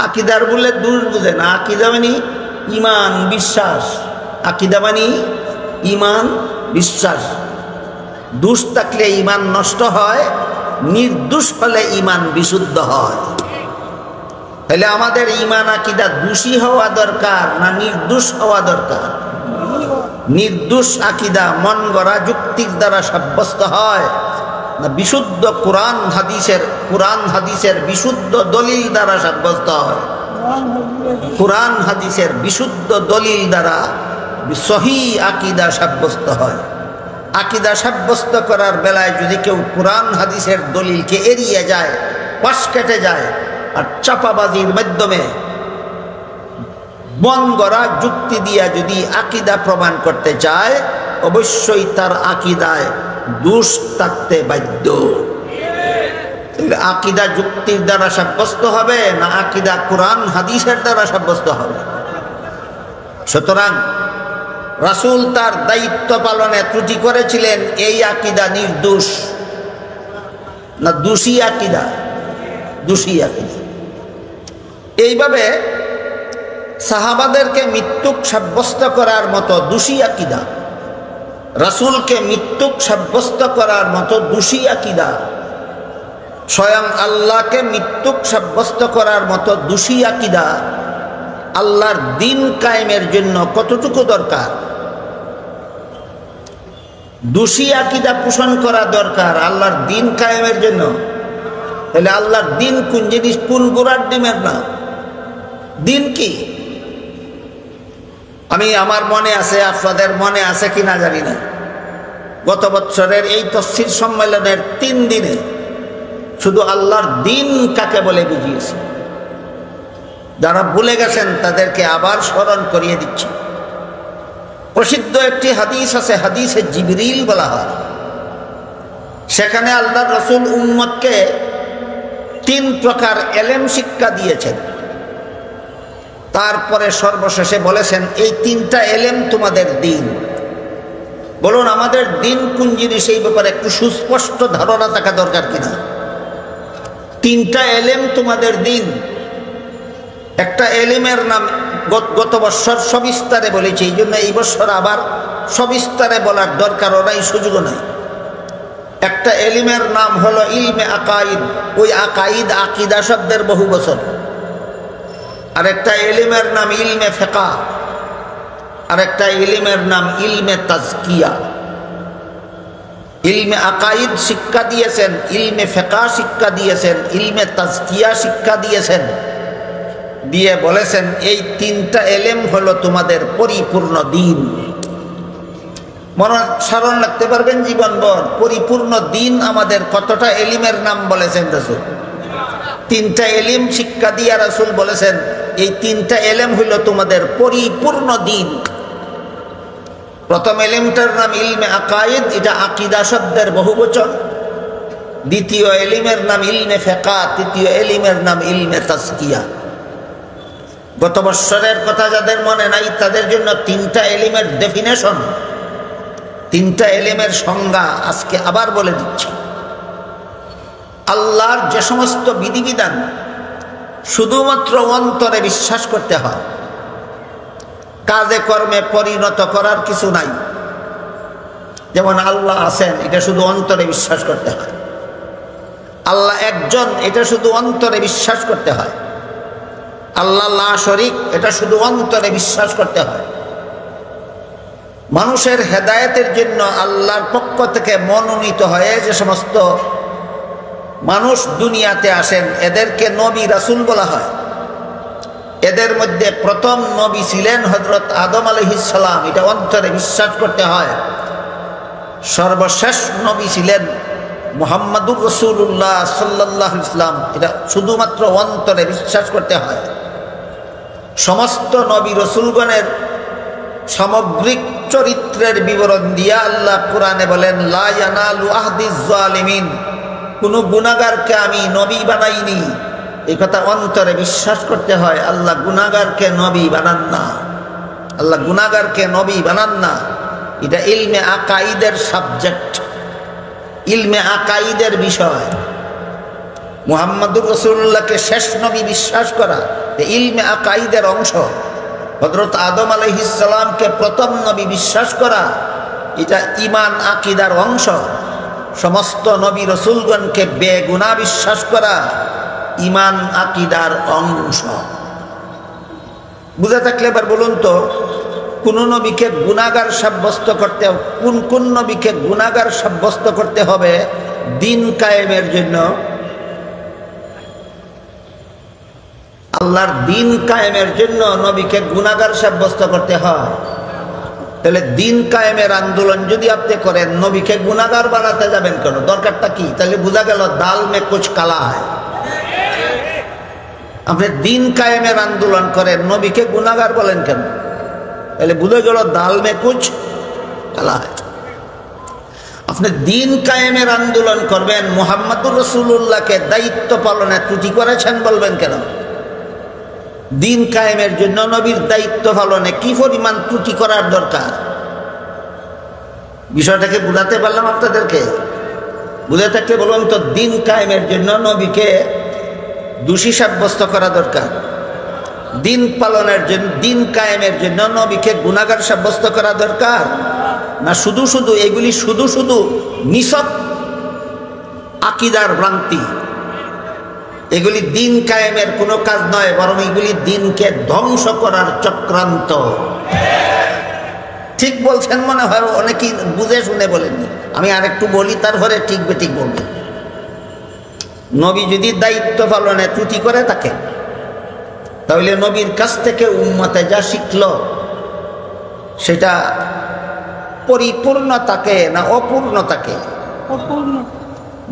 আকীদার বলে দোষ বুঝে না। আকীদা মানে ঈমান, বিশ্বাস। আকীদা মানে ঈমান, বিশ্বাস। দোষ থাকলে ঈমান নষ্ট হয়, নির্দোষ হলে ঈমান বিশুদ্ধ হয়। তাহলে আমাদের ঈমান আকীদা দোষী হওয়া দরকার না নির্দোষ হওয়া দরকার? নির্দোষ আকীদা মন গড়া যুক্তির দ্বারা সাব্যস্ত হয় না বিশুদ্ধ কোরআন হাদিসের বিশুদ্ধ দলিল দ্বারা সাব্যস্ত হয়? কোরআন হাদিসের বিশুদ্ধ দলিল দ্বারা সহিহ আকীদা সাব্যস্ত হয়। আকীদা সাব্যস্ত করার বেলায় যদি কেউ কোরআন হাদিসের দলিলকে এড়িয়ে যায়, পাশ কেটে যায়, আর চাপাবাজির মাধ্যমে মন গড়া যুক্তি দিয়া যদি আকীদা প্রমাণ করতে চায়, অবশ্যই তার আকীদায় দোষ থাকতে বাধ্য। আকীদা যুক্তির দ্বারা সাব্যস্ত হবে না আকীদা কোরআন হাদিসের দ্বারা সাব্যস্ত হবে? সুতরাং রাসূল তার দায়িত্ব পালনে ত্রুটি করেছিলেন, এই আকীদা নির্দোষ না দোষী আকীদা? দোষী আকীদা। এইভাবে সাহাবাদেরকে মৃত্যুক সাব্যস্ত করার মতো দোষী আকীদা, রাসূলকে মৃত্যুক সাব্যস্ত করার মতো দোষী আকীদা, স্বয়ং আল্লাহকে মৃত্যুক সাব্যস্ত করার মতো দোষী আকীদা আল্লাহর দ্বীন কায়েমের জন্য কতটুকু দরকার? দোষী আকীদা পোষণ করা দরকার আল্লাহর দ্বীন কায়েমের জন্য। তাহলে আল্লাহর দ্বীন কোন জিনিস? কোন গোড়ার ডিমের না? দ্বীন কি? আমার মনে আছে, আপনাদের মনে আছে কিনা জানি না, গত বছরের এই তফসির সম্মেলনের 3 দিনে শুধু আল্লাহর দ্বীন কাকে বলে বুঝিয়েছি। যারা ভুলে গেছেন তাদেরকে আবার স্মরণ করিয়ে দিচ্ছি। প্রসিদ্ধ একটি হাদিস আছে, হাদিসে জিবরিল বলা হয়। সেখানে আল্লাহর রাসূল উম্মতকে 3 প্রকার এলেম শিক্ষা দিয়েছেন। তারপরে সর্বশেষে বলেছেন, এই 3টা এলেম তোমাদের দ্বীন। বলুন আমাদের দ্বীন কোন জিনিস? এই ব্যাপারে একটু সুস্পষ্ট ধারণা থাকা দরকার কিনা? 3টা এলেম তোমাদের দ্বীন। একটা এলিমের নাম গত বছর সবিস্তারে বলেছি, এই জন্য এই বছর আবার সবিস্তারে বলার দরকারও নাই, সুযোগও নাই। একটা এলিমের নাম হলো ইলমে আকাইদ। ওই আকাইদ আকিদা শব্দের বহু বছর। আর একটা এলিমের নাম ইলমে ফিকহ, আর একটা এলিমের নাম ইলমে তাজকিয়া। ইলমে আকাইদ শিক্ষা দিয়েছেন, ইলমে ফিকহ শিক্ষা দিয়েছেন, ইলমে তাজকিয়া শিক্ষা দিয়েছেন, দিয়ে বলেছেন এই 3টা এলেম হলো তোমাদের পরিপূর্ণ দ্বীন। মনে স্মরণ রাখতে পারবেন জীবনভর পরিপূর্ণ দ্বীন আমাদের কতটা এলিমের নাম বলেছেন রাসূল? 3টা এলিম শিক্ষা দিয়া রাসূল বলেছেন এই 3টা এলেম হইল তোমাদের পরিপূর্ণ দ্বীন। প্রথম এলিমটার নাম ইলমে আকাইদ, এটা আকিদা শব্দের বহুবচন। দ্বিতীয় এলিমের নাম ইলমে ফিকহ, তৃতীয় এলিমের নাম ইলমে তাজকিয়া। গত বছরের কথা যাদের মনে নাই তাদের জন্য 3টা এলিমের ডেফিনেশন, 3টা এলিমের সংজ্ঞা আজকে আবার বলে দিচ্ছি। আল্লাহর যে সমস্ত বিধিবিধান শুধুমাত্র অন্তরে বিশ্বাস করতে হয়, কাজে কর্মে পরিণত করার কিছু নাই। যেমন আল্লাহ আছেন, এটা শুধু অন্তরে বিশ্বাস করতে হয়। আল্লাহ একজন, এটা শুধু অন্তরে বিশ্বাস করতে হয়। আল্লাহ লা শরীক, এটা শুধু অন্তরে বিশ্বাস করতে হয়। মানুষের হেদায়েতের জন্য আল্লাহর পক্ষ থেকে মনোনীত হয়ে যে সমস্ত মানুষ দুনিয়াতে আসেন এদেরকে নবী রাসূল বলা হয়। এদের মধ্যে প্রথম নবী ছিলেন হযরত আদম আলাইহিস সালাম, এটা অন্তরে বিশ্বাস করতে হয়। সর্বশেষ নবী ছিলেন মুহাম্মাদুর রাসূলুল্লাহ সাল্লাল্লাহু আলাইহি ওয়াসাল্লাম, এটা শুধুমাত্র অন্তরে বিশ্বাস করতে হয়। সমস্ত নবী রাসূলগণের সামগ্রিক চরিত্রের বিবরণ দিয়া আল্লাহ কোরআনে বলেন, লা ইয়ানালু আহদিজ জালিমিন, কোনো গুনাহগারকে আমি নবী বানাইনি। এই কথা অন্তরে বিশ্বাস করতে হয়। আল্লাহ গুনাহগারকে নবী বানান না, আল্লাহ গুনাহগারকে নবী বানান না। এটা ইলমে আকাইদের সাবজেক্ট, ইলমে আকাইদের বিষয়। মুহাম্মাদুর রাসূলুল্লাহকে শেষ নবী বিশ্বাস করা ইলমে আকাইদের অংশ। হযরত আদম আলাইহিস সালামকে প্রথম নবী বিশ্বাস করা এটা ঈমান আকীদার অংশ। সমস্ত নবী রাসূলগণকে বেগুনাহ বিশ্বাস করা ঈমান আকীদার অংশ। বুঝা থাকলে এবার বলুন তো, কোন নবীকে গুনাহগার সাব্যস্ত করতে, কোন নবীকে গুনাহগার সাব্যস্ত করতে হবে দ্বীন কায়েমের জন্য? আল্লাহর দ্বীন কায়েমের জন্য নবীকে গুনাহগার সাব্যস্ত করতে হয়। তাহলে দ্বীন কায়েমের আন্দোলন যদি আপনি করেন, নবীকে গুনাহগার বানাতে যাবেন কেন? দরকারটা কি? তাহলে বোঝা গেল দাল মে কুছ কালা হয়। আপনি দ্বীন কায়েমের আন্দোলন করেন, নবীকে গুনাহগার বলেন কেন? তাহলে বুঝে গেল দাল মে কুছ কালা হয়। আপনি দ্বীন কায়েমের আন্দোলন করবেন, মুহাম্মাদুর রাসূলুল্লাহকে দায়িত্ব পালনে ত্রুটি করেছেন বলবেন কেন? দ্বীন কায়েমের জন্য নবীর দায়িত্ব পালনে কি পরিমাণ ত্রুটি করার দরকার? বিষয়টাকে বুঝাতে পারলাম আপনাদেরকে? বুঝে থাকলে বলুন তো, দ্বীন কায়েমের জন্য নবীকে দোষী সাব্যস্ত করা দরকার। দিন পালনের জন্য, দিন কায়েমের জন্য নবীকে গুনাহগার সাব্যস্ত করা দরকার? না শুধু শুধু এগুলি শুধু শুধু নিছক আকীদার ভ্রান্তি? এগুলি দিন কায়েমের কোনো কাজ নয়, বরং এগুলি দিনকে ধ্বংস করার চক্রান্ত। ঠিক বলছেন মনে হয়, অনেকেই বুঝে শুনে বলেননি। আমি আরেকটু বলি, তারপরে ঠিক বেঠিক বলবেন। নবী যদি দায়িত্ব পালনে ত্রুটি করে থাকে, তাহলে নবীর কাছ থেকে উম্মতে যা শিখল সেটা পরিপূর্ণ থাকে না অপূর্ণ থাকে?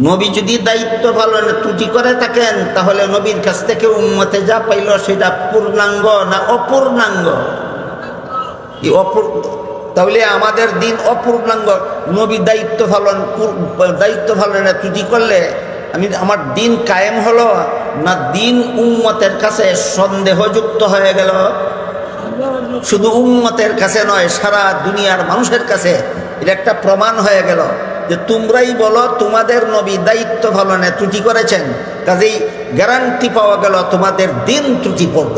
নবী যদি দায়িত্ব পালনে ত্রুটি করে থাকেন, তাহলে নবীর কাছ থেকে উম্মতে যা পাইল সেটা পূর্ণাঙ্গ না অপূর্ণাঙ্গ? তাহলে আমাদের দিন অপূর্ণাঙ্গ। নবী দায়িত্ব পালনে ত্রুটি করলে আমার দিন কায়েম হলো না দিন উম্মতের কাছে সন্দেহযুক্ত হয়ে গেল? শুধু উম্মতের কাছে নয়, সারা দুনিয়ার মানুষের কাছে এটা একটা প্রমাণ হয়ে গেল যে তোমরাই বলো তোমাদের নবী দায়িত্ব পালনে ত্রুটি করেছেন, কাজেই গ্যারান্টি পাওয়া গেল তোমাদের দিন ত্রুটিপূর্ণ।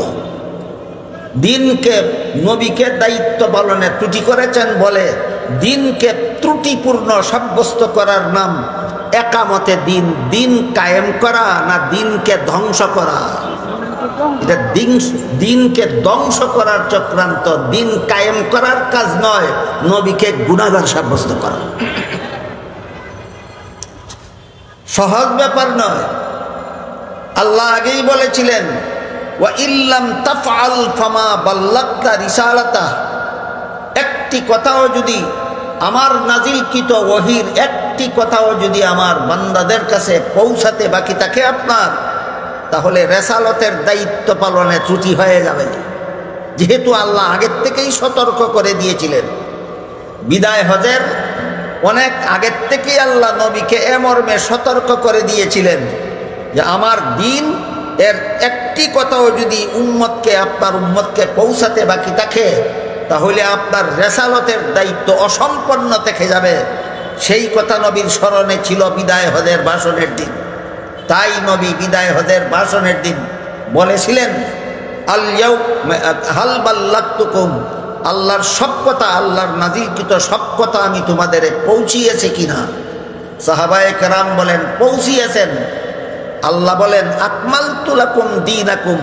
দিনকে, নবীকে দায়িত্ব পালনে ত্রুটি করেছেন বলে দিনকে ত্রুটিপূর্ণ সাব্যস্ত করার নাম একামতে দিন। দিন কায়েম করা না দিনকে ধ্বংস করা? এটা দিনকে ধ্বংস করার চক্রান্ত, দিন কায়েম করার কাজ নয় নবীকে গুনাহগার সাব্যস্ত করা। সহজ ব্যাপার নয়। আল্লাহ আগেই বলেছিলেন, ওয়া ইল্লাম তাফআল ফামা বাল্লাগতা রিসালাতাহ। একটি কথাও যদি আমার নাজিলকৃত ওহীর একটি কথাও যদি আমার বান্দাদের কাছে পৌঁছাতে বাকি থাকে আপনার, তাহলে রেসালতের দায়িত্ব পালনে ত্রুটি হয়ে যাবে। যেহেতু আল্লাহ আগের থেকেই সতর্ক করে দিয়েছিলেন, বিদায় হজের অনেক আগের থেকেই আল্লাহ নবীকে এ মর্মে সতর্ক করে দিয়েছিলেন যে আমার দিন এর একটি কথাও যদি আপনার উম্মতকে পৌঁছাতে বাকি থাকে, তাহলে আপনার রেসালতের দায়িত্ব অসম্পন্ন থেকে যাবে। সেই কথা নবীর স্মরণে ছিল বিদায় হজের ভাষণের দিন। তাই নবী বিদায় হজের ভাষণের দিন বলেছিলেন, হাল বাল্লাগতুকুম, আল্লাহর সব কথা, আল্লাহর নাজিলকৃত সব কথা আমি তোমাদের পৌঁছিয়েছি কিনা? সাহাবায়ে কেরাম বলেন পৌঁছিয়েছেন। আল্লাহ বলেন আকমালতু লাকুম দীনাকুম,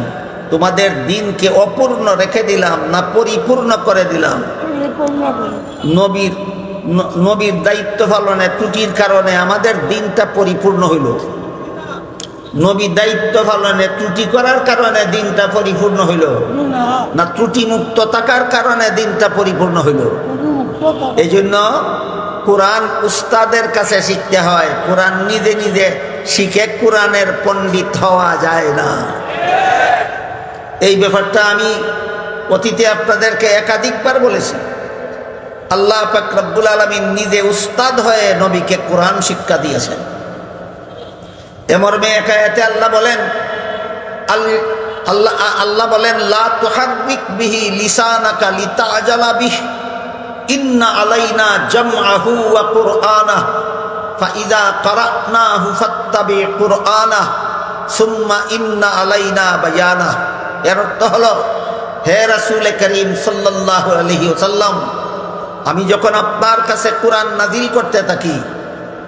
তোমাদের দিনকে অপূর্ণ রেখে দিলাম না পরিপূর্ণ করে দিলাম? নবীর দায়িত্ব পালনে ত্রুটির কারণে আমাদের দিনটা পরিপূর্ণ হইল, নবী দায়িত্ব পালনে ত্রুটি করার কারণে দিনটা পরিপূর্ণ হইল না ত্রুটি মুক্ত থাকার কারণে দিনটা পরিপূর্ণ হইল? এই জন্য কোরআন উস্তাদের কাছে শিখতে হয়। কোরআন নিজে নিজে শিখে কোরআনের পণ্ডিত হওয়া যায় না। এই ব্যাপারটা আমি অতীতে আপনাদেরকে একাধিকবার বলেছি। আল্লাহ পাক রব্বুল আলামিন নিজে উস্তাদ হয়ে নবীকে কোরআন শিক্ষা দিয়েছেন। এমর্মে এক আয়াতে আল্লাহ বলেন লা তুহাররিক বিহি লিসানাকা লিতাজালা বিহি ইন্না আলাইনা জামআহু ওয়া কুরআনাহ ফাইযা ক্বারানাহু ফাত্তাবি কুরআনাহ সুম্মা ইন্না আলাইনা বায়ানাহ। এর অর্থ হলো, হে রাসূল করিম সাল্লাল্লাহু আলাইহি ওয়াসাল্লাম, আমি যখন আপনার কাছে কোরআন নাজিল করতে থাকি,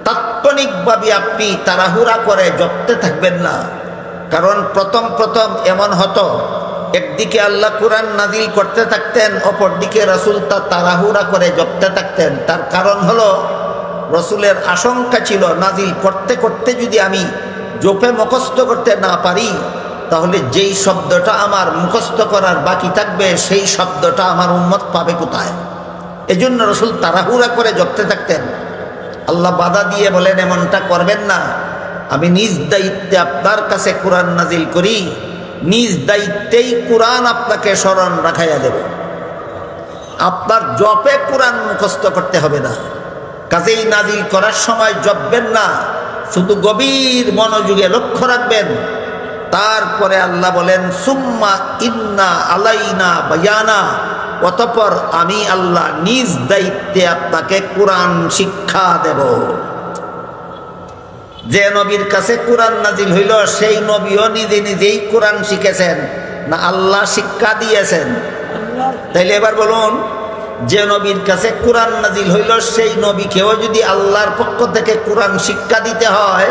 তাৎক্ষণিকভাবে আপনি তাড়াহুড়া করে জপতে থাকবেন না। কারণ প্রথম এমন হতো, একদিকে আল্লাহ কোরআন নাজিল করতে থাকতেন, অপরদিকে রাসূল তা তাড়াহুড়া করে জপতে থাকতেন। তার কারণ হলো, রাসূলের আশঙ্কা ছিল নাজিল করতে করতে যদি আমি জপে মুখস্থ করতে না পারি, তাহলে যেই শব্দটা আমার মুখস্থ করার বাকি থাকবে সেই শব্দটা আমার উম্মত পাবে কোথায়? এজন্য রাসূল তাড়াহুড়া করে জপতে থাকতেন। আল্লাহ বাধা দিয়ে বলেন, এমনটা করবেন না। আমি নিজ দায়িত্বে আপনার কাছে কোরআন নাজিল করি, নিজ দায়িত্বেই কোরআন আপনাকে স্মরণ রাখাইয়া দেব। আপনার জপে কোরআন মুখস্থ করতে হবে না। কাজেই নাজিল করার সময় জপবেন না, শুধু গভীর মনোযোগে লক্ষ্য রাখবেন। তারপরে আল্লাহ বলেন সুম্মা ইন্না আলাইনা বায়ানা, অতঃপর আমি আল্লাহ নিজ দায়িত্বে আপনাকে কোরআন শিক্ষা দেব। যে নবীর কাছে কোরআন নাজিল হইল সেই নবীও নিজে নিজেই কোরআন শিখেছেন, না আল্লাহ শিক্ষা দিয়েছেন? তাইলে এবার বলুন, যে নবীর কাছে কোরআন নাজিল হইল সেই নবীকেও যদি আল্লাহর পক্ষ থেকে কোরআন শিক্ষা দিতে হয়,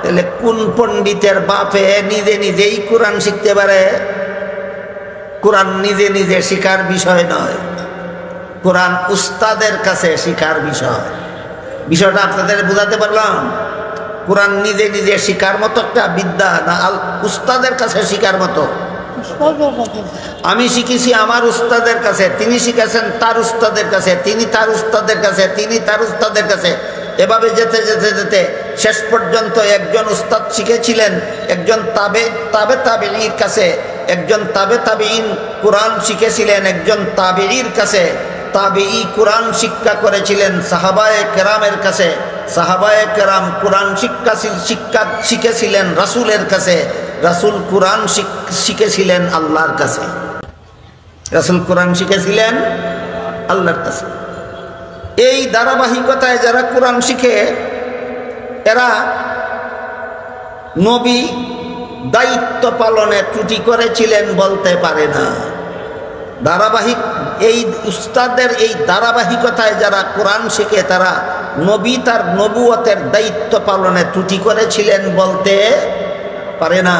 তাহলে কোন পণ্ডিতের বাপে নিজে নিজেই কোরআন শিখতে পারে? কোরআন নিজে নিজে শিখার বিষয় নয়, কোরআন উস্তাদের কাছে শিখার বিষয়। বিষয়টা আপনাদের বুঝাতে পারলাম? কোরআন নিজে নিজে শিখার মতো একটা বিদ্যা না উস্তাদের কাছে শিখার মতো? আমি শিখেছি আমার উস্তাদের কাছে, তিনি শিখেছেন তার উস্তাদের কাছে, তিনি তার উস্তাদের কাছে, তিনি তার উস্তাদের কাছে, এভাবে যেতে যেতে যেতে শেষ পর্যন্ত একজন উস্তাদ শিখেছিলেন একজন তাবেঈর কাছে, একজন তাবেঈন কোরআন শিখেছিলেন একজন তাবেঈর কাছে, তাবেঈ কোরআন শিক্ষা করেছিলেন সাহাবায়ে কেরামের কাছে, সাহাবায়ে কেরাম কোরআন শিক্ষা শিখেছিলেন রাসূলের কাছে, রাসূল কোরআন শিখেছিলেন আল্লাহর কাছে, রাসূল কোরআন শিখেছিলেন আল্লাহর কাছে। এই ধারাবাহিকতায় যারা কোরআন শিখে এরা নবী দায়িত্ব পালনে ত্রুটি করেছিলেন বলতে পারে না। ধারাবাহিক এই উস্তাদের এই ধারাবাহিকতায় যারা কোরআন শিখে তারা নবী তার নবুয়তের দায়িত্ব পালনে ত্রুটি করেছিলেন বলতে পারে না।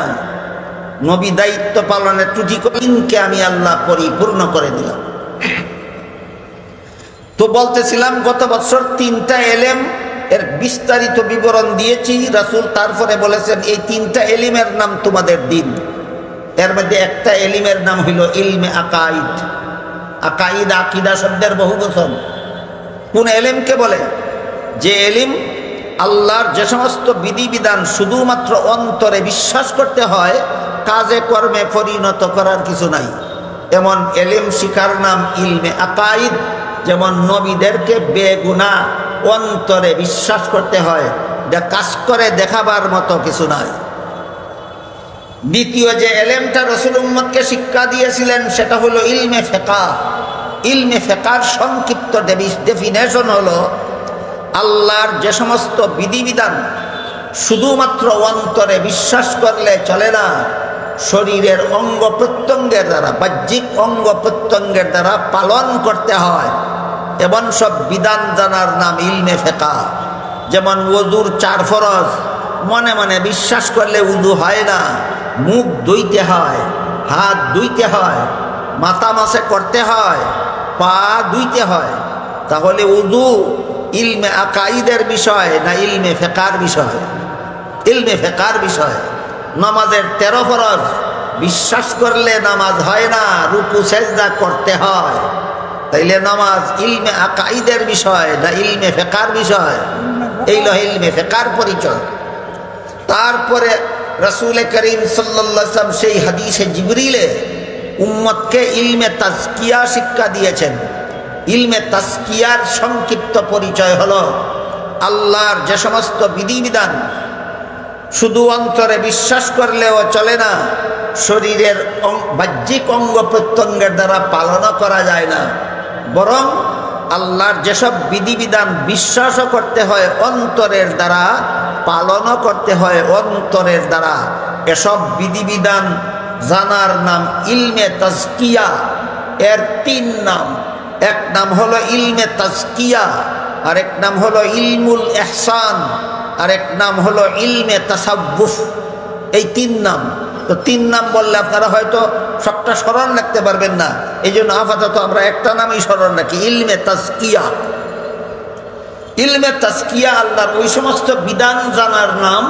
নবী দায়িত্ব পালনে ত্রুটি করেনকে আমি আল্লাহ পরিপূর্ণ করে দিলাম। তো বলতেছিলাম গত বছর 3টা এলেম এর বিস্তারিত বিবরণ দিয়েছি। রাসূল তারপরে বলেছেন এই 3টা এলিমের নাম তোমাদের দিন। এর মধ্যে একটা এলিমের নাম হইল ইলমে আকাইদ। আকাইদ আকিদা শব্দের বহু বচন। কোন এলিমকে বলে? যে এলিম আল্লাহর যে সমস্ত বিধিবিধান শুধুমাত্র অন্তরে বিশ্বাস করতে হয়, কাজে কর্মে পরিণত করার কিছু নাই, এমন এলিম শিখার নাম ইলমে আকাইদ। যেমন নবীদেরকে বেগুনাহ অন্তরে বিশ্বাস করতে হয়, যা কাজ করে দেখাবার মতো কিছু নয়। দ্বিতীয় যে এলেমটা রাসূল উম্মতকে শিক্ষা দিয়েছিলেন সেটা হলো ইলমে ফিকহ। ইলমে ফিকহর সংক্ষিপ্ত ডেফিনেশন হলো আল্লাহর যে সমস্ত বিধিবিধান শুধুমাত্র অন্তরে বিশ্বাস করলে চলে না, শরীরের অঙ্গ প্রত্যঙ্গের দ্বারা, বাহ্যিক অঙ্গ প্রত্যঙ্গের দ্বারা পালন করতে হয়, এমন সব বিধান জানার নাম ইলমে ফিকহ। যেমন ওযুর 4 ফরজ মনে মনে বিশ্বাস করলে উযু হয় না, মুখ ধুইতে হয়, হাত ধুইতে হয়, মাথা মাসে করতে হয়, পা ধুইতে হয়, তাহলে উযু ইলমে আকাইদের বিষয় না ইলমে ফিকহর বিষয়? ইলমে ফিকহর বিষয়। নামাজের 13 ফরজ বিশ্বাস করলে নামাজ হয় না, রুকু সেজদা করতে হয়, তাইলে নামাজ ইলমে আকাইদের বিষয় না ইলমে ফিকহর বিষয়? এই হলো ইলমে ফিকহর পরিচয়। তারপরে রাসূল করিম সাল্লাল্লাহু আলাইহি ওয়াসাল্লাম সেই হাদিসে জিবরিলে উম্মতকে ইলমে তাজকিয়া শিক্ষা দিয়েছেন। ইলমে তাজকিয়ার সংক্ষিপ্ত পরিচয় হলো আল্লাহর যে সমস্ত বিধিবিধান শুধু অন্তরে বিশ্বাস করলেও চলে না, শরীরের বাহ্যিক অঙ্গ প্রত্যঙ্গের দ্বারা পালনও করা যায় না, বরং আল্লাহর যেসব বিধিবিধান বিশ্বাসও করতে হয় অন্তরের দ্বারা, পালনও করতে হয় অন্তরের দ্বারা, এসব বিধিবিধান জানার নাম ইলমে তাজকিয়া। এর 3 নাম। এক নাম হলো ইলমে তাজকিয়া, আরেক নাম হলো ইলমুল ইহসান, আরেক নাম হলো ইলমে তাসাব্বুফ। এই 3 নাম। তো 3 নাম বললে আপনারা হয়তো সবটা স্মরণ রাখতে পারবেন না, এই জন্য আপাতত আমরা একটা নামই স্মরণ রাখি, ইলমে তাজকিয়া। ইলমে তাজকিয়া আল্লাহর ওই সমস্ত বিধান জানার নাম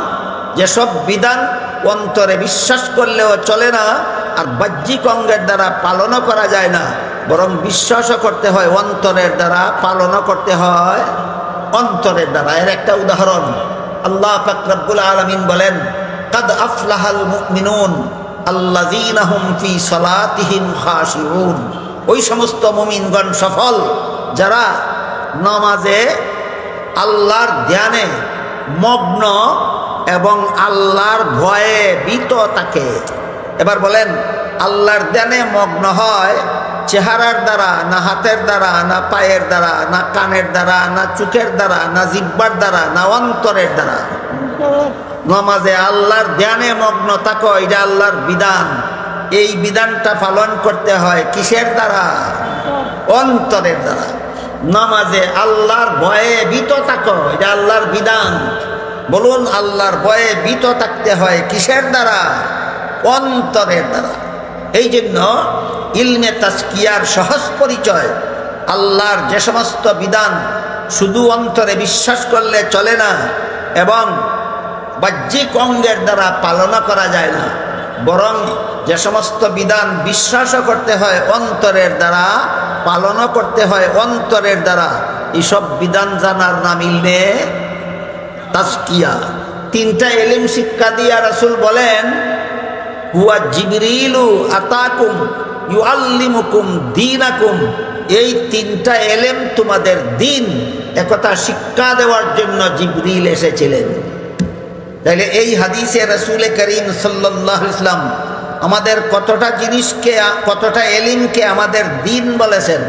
যেসব বিধান অন্তরে বিশ্বাস করলেও চলে না আর বাহ্যিক অঙ্গের দ্বারা পালনও করা যায় না, বরং বিশ্বাসও করতে হয় অন্তরের দ্বারা, পালনও করতে হয় অন্তরের দ্বারা। এর একটা উদাহরণ আল্লাহ পাক রব্বুল আলামিন বলেন, কাদ আফলাহাল মুমিনুন আল্লাযীনা হুম ফি সালাতিহিম খাশিউন। ওই সমস্ত মুমিনগণ সফল যারা নামাজে আল্লাহর ধ্যানে মগ্ন এবং আল্লাহর ভয়ে ভীত থাকে। এবার বলেন, আল্লাহর ধ্যানে মগ্ন হয় চেহারার দ্বারা না, হাতের দ্বারা না, পায়ের দ্বারা না, কানের দ্বারা না, চোখের দ্বারা না, জিহ্বার দ্বারা না, অন্তরের দ্বারা? নামাজে আল্লাহর ধ্যানে মগ্ন থাকো, এটা আল্লাহর বিধান। এই বিধানটা পালন করতে হয় কিসের দ্বারা? অন্তরের দ্বারা। নামাজে আল্লাহর ভয়ে ভীত থাকো, এটা আল্লাহর বিধান। বলুন, আল্লাহর ভয়ে ভীত থাকতে হয় কিসের দ্বারা? অন্তরের দ্বারা। এই জন্য ইলমে তাজকিয়ার সহজ পরিচয়, আল্লাহর যে সমস্ত বিধান শুধু অন্তরে বিশ্বাস করলে চলে না এবং বাহ্যিক অঙ্গের দ্বারা পালন করা যায় না, বরং যে সমস্ত বিধান বিশ্বাসও করতে হয় অন্তরের দ্বারা, পালনও করতে হয় অন্তরের দ্বারা, এইসব বিধান জানার নাম ইলমে তাজকিয়া। তিনটা ইলম শিক্ষা দিয়া রাসূল বলেন, হুয়া জিবরিলু আতাকুম ইউআল্লিমুকুম দীনাকুম। এই তিনটা ইলম তোমাদের দিন, একথা শিক্ষা দেওয়ার জন্য জিবরিল এসেছিলেন। তাইলে এই হাদিসে রাসূল করিম সাল্লাল্লাহু আলাইহি ওয়াসাল্লাম আমাদের কতটা জিনিসকে, কতটা ইলমকে আমাদের দিন বলেছেন?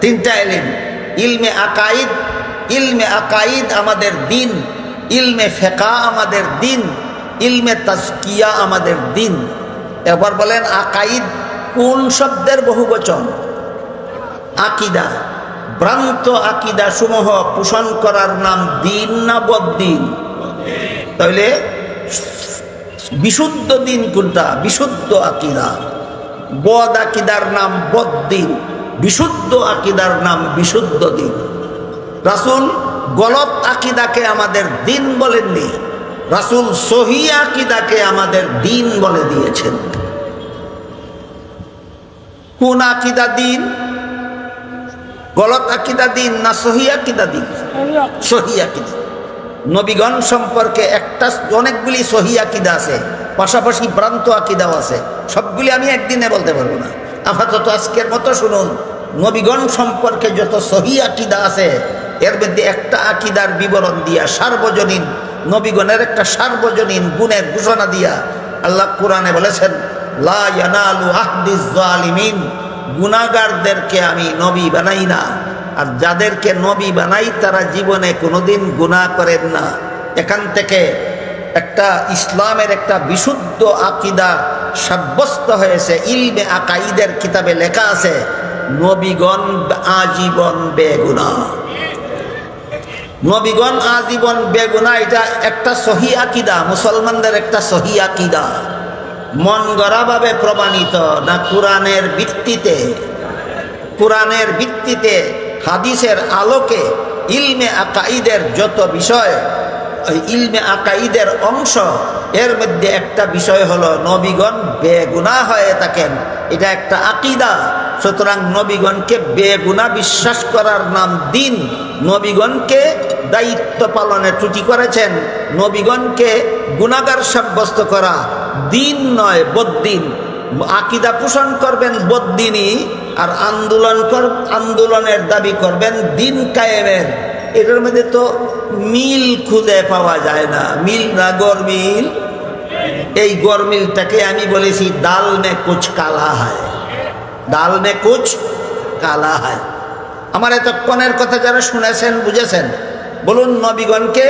তিনটা ইলম। ইলমে আকাইদ, ইলমে আকাইদ আমাদের দিন, ইলমে ফিকহ আমাদের দিন, ইলমে তাজকিয়া আমাদের দিন। এবার বলেন, আকাইদ কোন শব্দের বহুবচন? আকিদা। ভ্রান্ত আকিদা সমূহ পোষণ করার নাম দিন না বদ্দিন? তাহলে বিশুদ্ধ দিন কোনটা? বিশুদ্ধ আকিদা। বদ আকিদার নাম বদ্দিন, বিশুদ্ধ আকিদার নাম বিশুদ্ধ দিন। রাসূল গলত আকিদাকে আমাদের দিন বলেননি, রাসূল সহি আকিদাকে আমাদের দিন বলে দিয়েছেন। কোন আকিদা দিন? গলত আকিদা দিন না সহি আকিদা দিন? সহি আকিদা। নবীগণ সম্পর্কে একটা অনেকগুলি সহি আকিদা আছে, পাশাপাশি ভ্রান্ত আকিদাও আছে। সবগুলি আমি একদিনে বলতে পারবো না। আপাতত আজকের মতো শুনুন, নবীগণ সম্পর্কে যত সহি আকিদা আছে, এর মধ্যে একটা আকিদার বিবরণ দিয়া, সার্বজনীন নবীগণের একটা সার্বজনীন গুণের ঘোষণা দিয়া আল্লাহ কোরআনে বলেছেন, লা ইয়ানালু আহদিজ জালিমিন। গুনাহগারদেরকে আমি নবী বানাই না, আর যাদেরকে নবী বানাই তারা জীবনে কোনোদিন গুনাহ করেন না। এখান থেকে একটা ইসলামের একটা বিশুদ্ধ আকিদা সাব্যস্ত হয়েছে। ইলমে আকাইদের কিতাবে লেখা আছে, নবীগণ আজীবন বেগুনাহ। নবীগণ আজীবন বেগুনাহ, এটা একটা সহি আকিদা, মুসলমানদের একটা সহি আকিদা। মন গড়াভাবে প্রমাণিত না কোরআনের ভিত্তিতে? কোরআনের ভিত্তিতে, হাদিসের আলোকে ইলমে আকাইদের যত বিষয়, ইলমে আকাইদের অংশ, এর মধ্যে একটা বিষয় হলো নবীগণ বেগুনাহ হয়ে থাকেন। এটা একটা আকিদা। সুতরাং নবীগণকে বেগুনাহ বিশ্বাস করার নাম দিন। নবীগণকে দায়িত্ব পালনে ত্রুটি করেছেন, নবীগণকে গুনাহগার সাব্যস্ত করা দিন নয়, বদ্দিন। আকিদা পোষণ করবেন বদ্দিনই, আর আন্দোলনের দাবি করবেন দিন কায়েমের। এটার মধ্যে তো মিল খুঁজে পাওয়া যায় না। মিল না গরমিল? এই গরমিলটাকে আমি বলেছি দাল মে কুছ কালা হয়, দাল মে কুছ কালা হয়। আমার এতক্ষণের কথা যারা শুনেছেন, বুঝেছেন? বলুন, নবীগণকে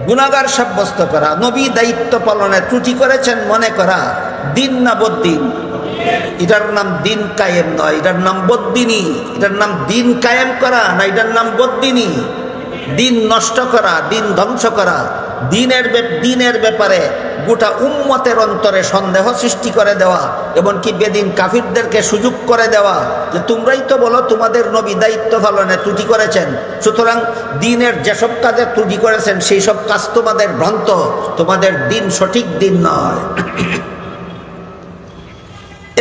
গুনাহগার সাব্যস্ত করা, নবী দায়িত্ব পালনে ত্রুটি করেছেন মনে করা দিন না বদ্দিন? এটার নাম দিন কায়েম নয়, এটার নাম বদ্দিনী। এটার নাম দিন কায়েম করা না, এটার নাম বদ্দিনী। দিন নষ্ট করা, দিন ধ্বংস করা, দিনের ব্যাপারে গোটা উম্মতের অন্তরে সন্দেহ সৃষ্টি করে দেওয়া, এমনকি বেদিন কাফিরদেরকে সুযোগ করে দেওয়া যে তোমরাই তো বলো তোমাদের নবী দায়িত্ব পালনে ত্রুটি করেছেন, সুতরাং দিনের যেসব কাজে ত্রুটি করেছেন সেই সব কাজ তোমাদের ভ্রান্ত, তোমাদের দিন সঠিক দিন নয়।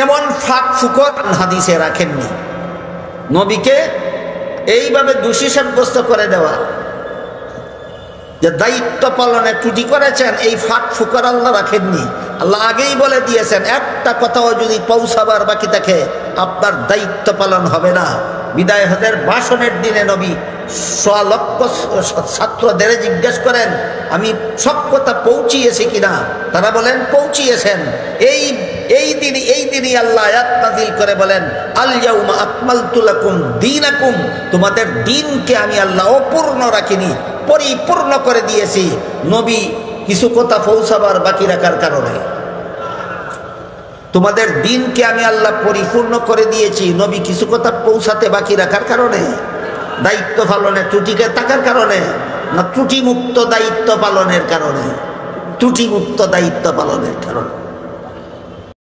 এমন ফাঁক ফুকর হাদিসে রাখেননি। নবীকে এইভাবে দোষী সাব্যস্ত করে দেওয়া যে দায়িত্ব পালনে ত্রুটি করেছেন, এই ফাঁক ফুকর আল্লাহ রাখেননি। আল্লাহ আগেই বলে দিয়েছেন, একটা কথাও যদি পৌঁছাবার বাকি থাকে আপনার দায়িত্ব পালন হবে না। বিদায় হজের ভাষণের দিনে নবী 100 লক্ষ ছাত্রদের জিজ্ঞেস করেন, আমি সব কথা পৌঁছিয়েছি কিনা? তারা বলেন পৌঁছিয়েছেন। এই দিনই আল্লাহ আয়াত নাযিল করে বলেন, আল ইয়াউমা আকমালতু লাকুম দীনাকুম। তোমাদের দিনকে আমি আল্লাহ অপূর্ণ রাখিনি, পরিপূর্ণ করে দিয়েছি। নবী কিছু কথা পৌঁছাবার বাকি রাখার কারণে তোমাদের দিনকে আমি আল্লাহ পরিপূর্ণ করে দিয়েছি। নবী কিছু কথা পৌঁছাতে বাকি রাখার কারণে, দায়িত্ব পালনে ত্রুটিকে থাকার কারণে, না ত্রুটিমুক্ত দায়িত্ব পালনের কারণে? ত্রুটিমুক্ত দায়িত্ব পালনের কারণে।